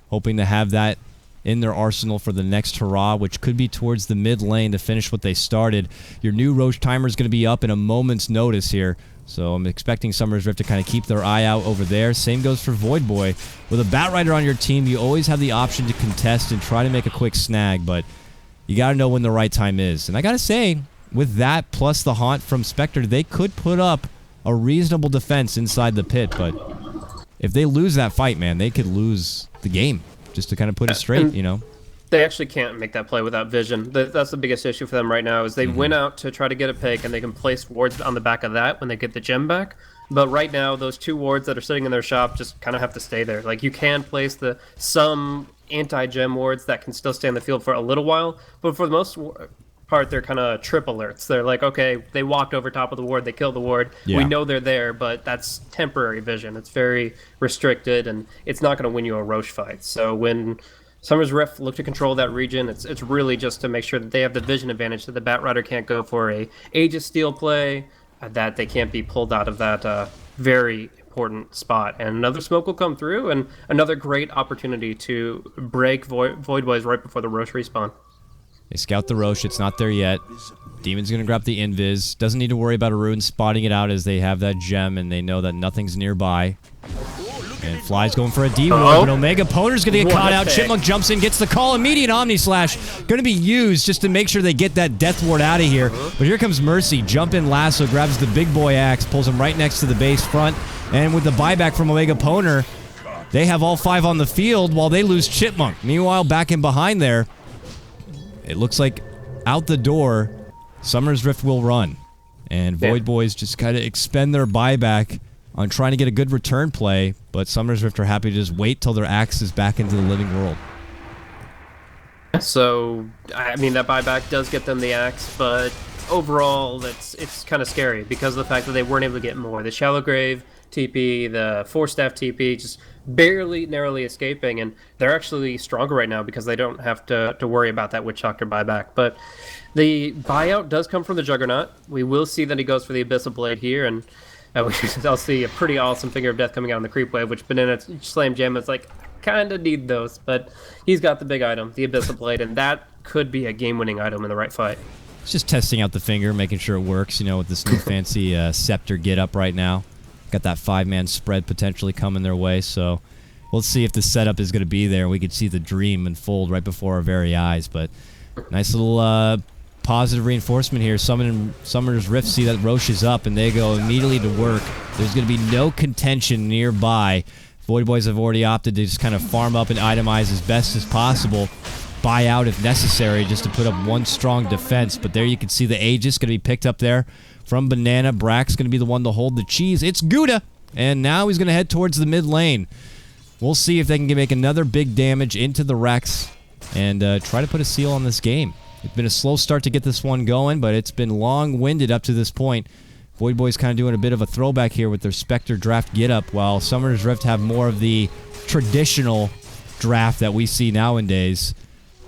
hoping to have that in their arsenal for the next hurrah, which could be towards the mid lane to finish what they started. Your new Roche timer is going to be up in a moment's notice here. So I'm expecting Summer's Rift to kind of keep their eye out over there. Same goes for Voidboy. With a Batrider on your team, you always have the option to contest and try to make a quick snag, but you got to know when the right time is. And I got to say, with that plus the Haunt from Spectre, they could put up a reasonable defense inside the pit, but if they lose that fight, man, they could lose the game, just to kind of put it straight, you know. They actually can't make that play without vision. That's the biggest issue for them right now, is they went out to try to get a pick, and they can place wards on the back of that when they get the gem back. But right now, those 2 wards that are sitting in their shop just kind of have to stay there. Like, you can place some anti-gem wards that can still stay in the field for a little while, but for the most part, they're kind of trip alerts. They're like, okay, they walked over top of the ward, they killed the ward. Yeah. We know they're there, but that's temporary vision. It's very restricted, and it's not going to win you a Roche fight. So when Summer's Rift look to control that region, it's really just to make sure that they have the vision advantage, that the Batrider can't go for a Age of Steel play, that they can't be pulled out of that very important spot. And another smoke will come through, and another great opportunity to break Voidboys right before the Roche respawn. They scout the Roche. It's not there yet. Demon's going to grab the Invis. Doesn't need to worry about a rune spotting it out as they have that gem, and they know that nothing's nearby. And Fly's going for a demon, but Omega Poner's going to get caught out. Chipmunk jumps in, gets the call. Immediate Omni Slash going to be used just to make sure they get that Death Ward out of here. But here comes Mercy. Jump in lasso, grabs the big boy axe, pulls him right next to the base front. And with the buyback from Omega Poner, they have all 5 on the field while they lose Chipmunk. Meanwhile, back in behind there, it looks like out the door, Summer's Rift will run. And Voidboys just kind of expend their buyback on trying to get a good return play, but Summer's Rift are happy to just wait till their axe is back into the living world. So, I mean, that buyback does get them the axe, but overall, it's kind of scary because of the fact that they weren't able to get more. The Shallow Grave TP, the Force Staff TP, just barely, narrowly escaping, and they're actually stronger right now because they don't have to worry about that Witch Doctor buyback. But the buyout does come from the Juggernaut. We will see that he goes for the Abyssal Blade here, and I'll see a pretty awesome Finger of Death coming out on the creep wave, which Banana Slam Jam is like, kind of need those, but he's got the big item, the Abyssal Blade, and that could be a game-winning item in the right fight. It's just testing out the finger, making sure it works, you know, with this new fancy Scepter get-up right now. Got that 5-man spread potentially coming their way, so we'll see if the setup is going to be there. We could see the dream unfold right before our very eyes, but nice little positive reinforcement here. Summoner's Rift see that Roche is up, and they go immediately to work. There's going to be no contention nearby. Voidboys have already opted to just kind of farm up and itemize as best as possible. Buy out if necessary just to put up one strong defense. But there you can see the Aegis going to be picked up there from Banana. Brack's going to be the one to hold the cheese. It's Gouda, and now he's going to head towards the mid lane. We'll see if they can make another big damage into the Rex and try to put a seal on this game. It's been a slow start to get this one going, but it's been long-winded up to this point. Voidboy's kind of doing a bit of a throwback here with their Spectre draft get-up, while Summoner's Rift have more of the traditional draft that we see nowadays.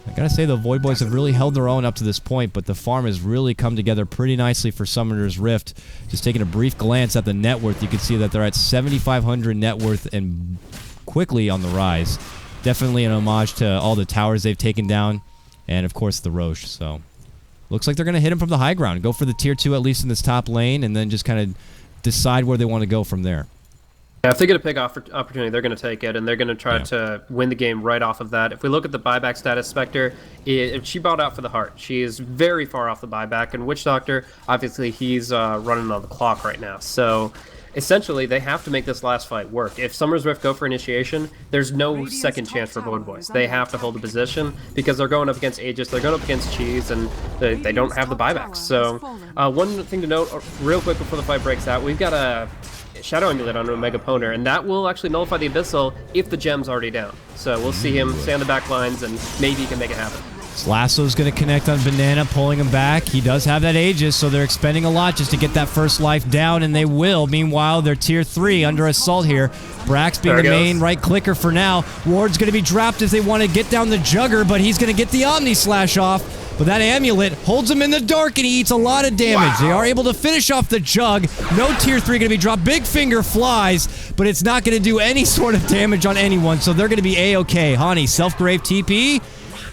I gotta say, though, Voidboys have really held their own up to this point, but the farm has really come together pretty nicely for Summoner's Rift. Just taking a brief glance at the net worth, you can see that they're at 7,500 net worth and quickly on the rise. Definitely an homage to all the towers they've taken down, and of course the Roche. So looks like they're going to hit him from the high ground, go for the tier 2 at least in this top lane, and then just kind of decide where they want to go from there. Yeah, if they get a pick opportunity, they're going to take it, and they're going to try to win the game right off of that. If we look at the buyback status, Spectre, she bought out for the heart. She is very far off the buyback, and Witch Doctor, obviously, he's running on the clock right now. So essentially, they have to make this last fight work. If Summer's Rift go for initiation, there's no second chance for Voidboys. They have to hold the position because they're going up against Aegis, they're going up against Cheese, and they don't have the buybacks. So one thing to note real quick before the fight breaks out, we've got a Shadow Amulet on Omega Poner, and that will actually nullify the Abyssal if the gem's already down. So we'll see him stay on the back lines, and maybe he can make it happen. Lasso's going to connect on Banana, pulling him back. He does have that Aegis, so they're expending a lot just to get that first life down, and they will. Meanwhile, they're tier 3 under assault here. Brax being the main right clicker for now. Ward's going to be dropped if they want to get down the Jugger, but he's going to get the Omni Slash off. But that amulet holds him in the dark, and he eats a lot of damage. They are able to finish off the Jug. No tier 3 going to be dropped. Big Finger flies, but it's not going to do any sort of damage on anyone, so they're going to be A-okay. Hani, self-grave TP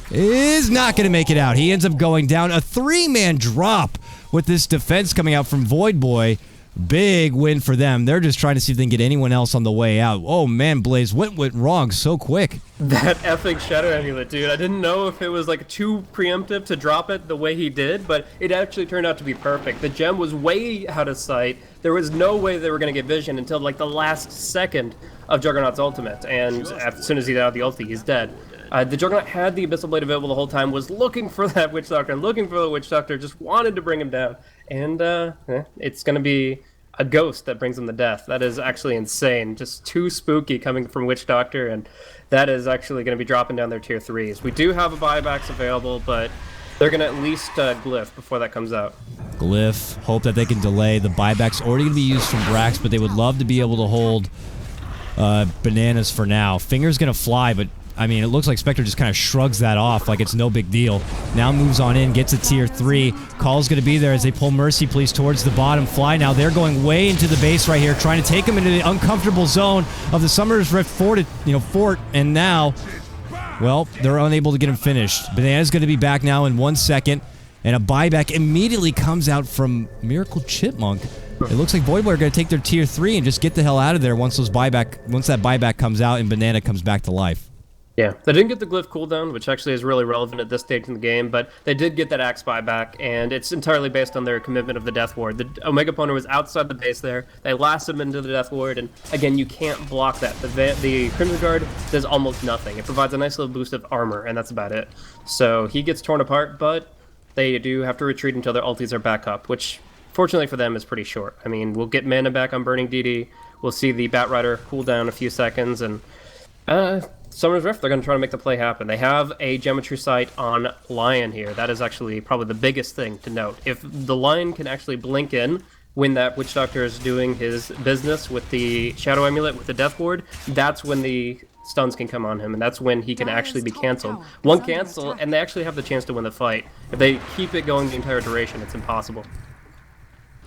is not going to make it out. He ends up going down. A 3-man drop with this defense coming out from Voidboy. Big win for them. They're just trying to see if they can get anyone else on the way out. Oh, man, Blaze, what went wrong so quick? That epic Shadow Amulet, dude. I didn't know if it was like too preemptive to drop it the way he did, but it actually turned out to be perfect. The gem was way out of sight. There was no way they were going to get vision until like the last second of Juggernaut's ultimate, and as soon as he's out of the ulti, he's dead. The Juggernaut had the Abyssal Blade available the whole time, was looking for that Witch Doctor, looking for the Witch Doctor, just wanted to bring him down. And it's going to be a ghost that brings him to death. That is actually insane. Just too spooky coming from Witch Doctor, and that is actually going to be dropping down their tier 3s. We do have a buybacks available, but they're going to at least glyph before that comes out. Glyph, hope that they can delay. The buyback's already going to be used from Brax, but they would love to be able to hold bananas for now. Finger's going to fly, but I mean, it looks like Spectre just kind of shrugs that off like it's no big deal. Now moves on in, gets a tier 3. Call's going to be there as they pull Mercy Please towards the bottom. Fly now. They're going way into the base right here, trying to take him into the uncomfortable zone of the Summer's Rift fort, and now, well, they're unable to get him finished. Banana's going to be back now in 1 second, and a buyback immediately comes out from Miracle Chipmunk. It looks like Voidboy are going to take their tier 3 and just get the hell out of there once that buyback comes out and Banana comes back to life. Yeah, they didn't get the glyph cooldown, which actually is really relevant at this stage in the game, but they did get that axe buyback, and it's entirely based on their commitment of the Death Ward. The Omega Poner was outside the base there. They lasted him into the Death Ward, and again, you can't block that. The Crimson Guard does almost nothing. It provides a nice little boost of armor, and that's about it. So he gets torn apart, but they do have to retreat until their ultis are back up, which, fortunately for them, is pretty short. I mean, we'll get mana back on Burning DD. We'll see the Bat Rider cool down a few seconds, and Summer's Rift, they're going to try to make the play happen. They have a Geometry Sight on Lion here. That is actually probably the biggest thing to note. If the Lion can actually blink in when that Witch Doctor is doing his business with the Shadow Amulet, with the Death Ward, that's when the stuns can come on him, and that's when he can actually be canceled. One cancel, and they actually have the chance to win the fight. If they keep it going the entire duration, it's impossible.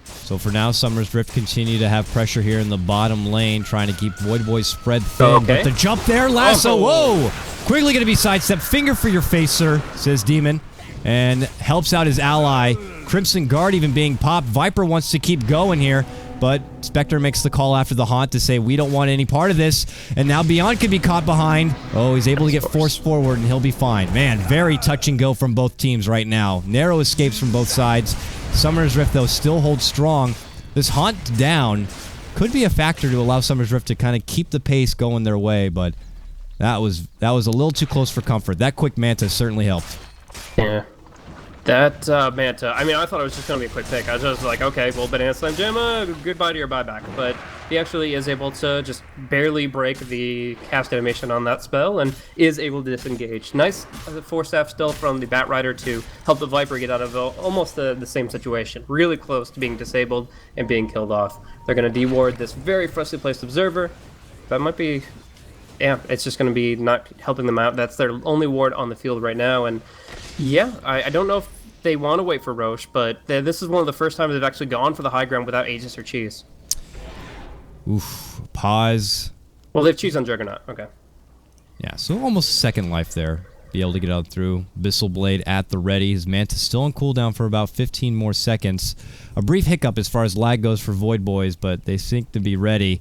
So for now, Summer's Rift continue to have pressure here in the bottom lane, trying to keep Voidboy spread thin. But the jump there, Lasso, whoa! Quickly going to be sidestepped. Finger for your face, sir, says Demon. And helps out his ally. Crimson Guard even being popped. Viper wants to keep going here, but Spectre makes the call after the haunt to say, we don't want any part of this. And now Beyond could be caught behind. Oh, he's able to get forced forward, and he'll be fine. Man, very touch and go from both teams right now. Narrow escapes from both sides. Summer's Rift, though, still holds strong. This haunt down could be a factor to allow Summer's Rift to kind of keep the pace going their way, but that was a little too close for comfort. That quick Manta certainly helped. Yeah. That Manta, I mean, I thought it was just going to be a quick pick. I was just like, okay, well, Banana Slam Gemma, goodbye to your buyback. But he actually is able to just barely break the cast animation on that spell and is able to disengage. Nice force staff still from the Bat Rider to help the Viper get out of almost the same situation. Really close to being disabled and being killed off. They're going to de-ward this very freshly placed Observer. That might be... yeah, it's just going to be not helping them out. That's their only ward on the field right now. And yeah, I don't know if they want to wait for Roche, but this is one of the first times they've actually gone for the high ground without Aegis or Cheese. Oof. Pause. Well, they have Cheese on Juggernaut. Okay. Yeah, so almost second life there. Be able to get out through. Abyssal Blade at the ready. His Mantis still on cooldown for about 15 more seconds. A brief hiccup as far as lag goes for Void Boys, but they seem to be ready.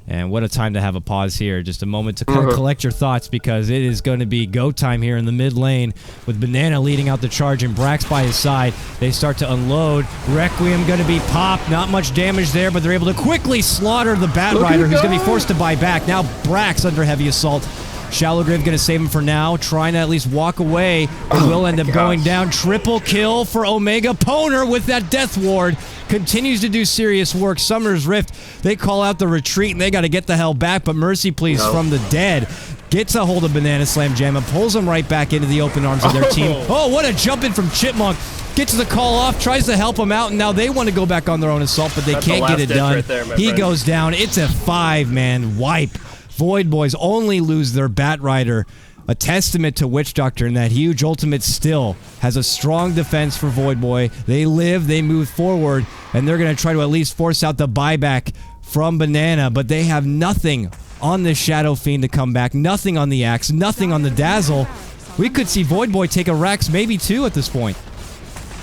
And what a time to have a pause here. Just a moment to kind of collect your thoughts, because it is going to be go time here in the mid lane with Banana leading out the charge and Brax by his side. They start to unload. Requiem going to be popped. Not much damage there, but they're able to quickly slaughter the Bat Rider, who's going to be forced to buy back. Now Brax under heavy assault. Shallow Grave going to save him for now, trying to at least walk away, but will end up going down. Triple kill for Omega Poner with that Death Ward. Continues to do serious work. Summoner's Rift, they call out the retreat, and they got to get the hell back, but Mercy Please from the dead gets a hold of Banana Slam Jam and pulls him right back into the open arms of their team. Oh, what a jump in from Chipmunk. Gets the call off, tries to help him out, and now they want to go back on their own assault, but they can't get it done. Right there, he goes down. It's a 5-man wipe. Void Boys only lose their Bat Rider. A testament to Witch Doctor, and that huge ultimate still has a strong defense for Void Boy. They live, they move forward, and they're going to try to at least force out the buyback from Banana, but they have nothing on the Shadow Fiend to come back, nothing on the Axe, nothing on the Dazzle. We could see Void Boy take a Rex, maybe 2 at this point.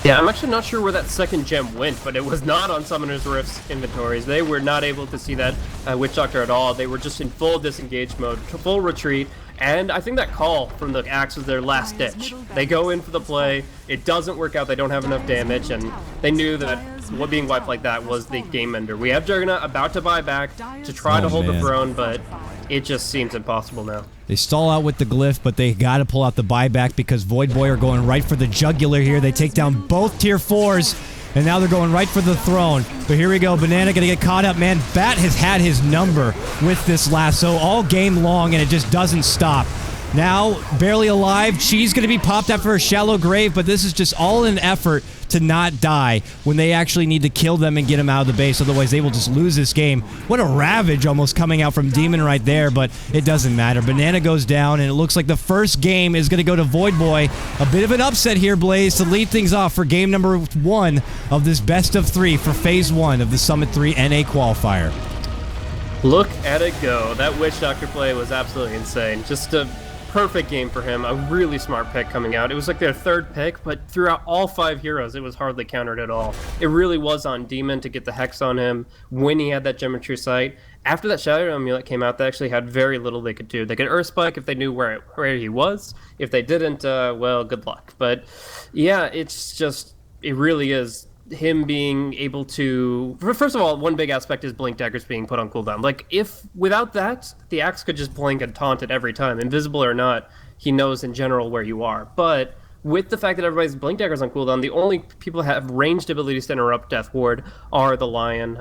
Yeah, I'm actually not sure where that second gem went, but it was not on Summoner's Rift's inventories. They were not able to see that Witch Doctor at all. They were just in full disengage mode, full retreat, and I think that call from the Axe was their last ditch. They go in for the play, it doesn't work out, they don't have enough damage, and they knew that what being wiped like that was the game ender. We have Juggernaut about to buy back to try to hold the throne, but it just seems impossible now. They stall out with the glyph, but they got to pull out the buyback because Void Boy are going right for the jugular here. They take down both tier 4s, and now they're going right for the throne. But here we go. Banana going to get caught up, man. Bat has had his number with this lasso all game long, and it just doesn't stop. Now, barely alive. She's going to be popped after a Shallow Grave, but this is just all an effort to not die when they actually need to kill them and get them out of the base. Otherwise, they will just lose this game. What a ravage almost coming out from Demon right there, but it doesn't matter. Banana goes down, and it looks like the first game is going to go to Void Boy. A bit of an upset here, Blaze, to lead things off for game number 1 of this best of 3 for Phase 1 of the Summit 3 NA qualifier. Look at it go. That Witch Doctor play was absolutely insane. Just a perfect game for him. A really smart pick coming out. It was like their 3rd pick, but throughout all 5 heroes, it was hardly countered at all. It really was on Demon to get the Hex on him when he had that Geometry Sight. After that Shadow Amulet came out, they actually had very little they could do. They could Earth Spike if they knew where he was. If they didn't, well, good luck. But yeah, it's just, it really is him being able to... First of all, one big aspect is Blink Daggers being put on cooldown. Like, if without that, the Axe could just blink and taunt it every time. Invisible or not, he knows in general where you are. But with the fact that everybody's Blink Daggers on cooldown, the only people who have ranged abilities to interrupt Death Ward are the Lion,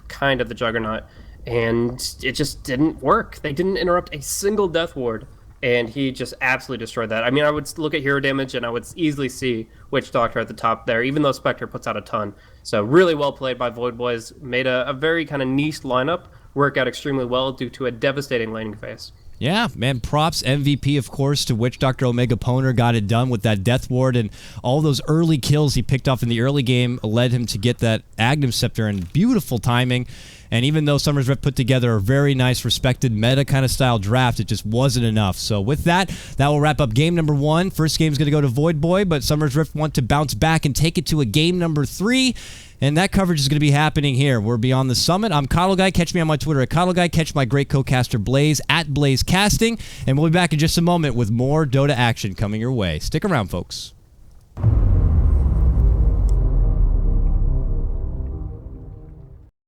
kind of the Juggernaut. And it just didn't work. They didn't interrupt a single Death Ward, and he just absolutely destroyed that. I mean, I would look at hero damage, and I would easily see Witch Doctor at the top there, even though Spectre puts out a ton. So really well played by Void Boys. Made a very kind of niche lineup work out extremely well due to a devastating laning phase. Yeah, man, props, MVP, of course, to Witch Doctor. Omega Poner got it done with that Death Ward, and all those early kills he picked off in the early game led him to get that Aghanim Scepter, and beautiful timing. And even though Summer's Rift put together a very nice, respected meta kind of style draft, it just wasn't enough. So with that, that will wrap up game number 1. First game is going to go to Void Boy, but Summer's Rift want to bounce back and take it to a game number 3. And that coverage is going to be happening here. We're beyond the summit. I'm KotLGuy. Catch me on my Twitter at KotLGuy. Catch my great co-caster Blaze at BlazeCasting. And we'll be back in just a moment with more Dota action coming your way. Stick around, folks.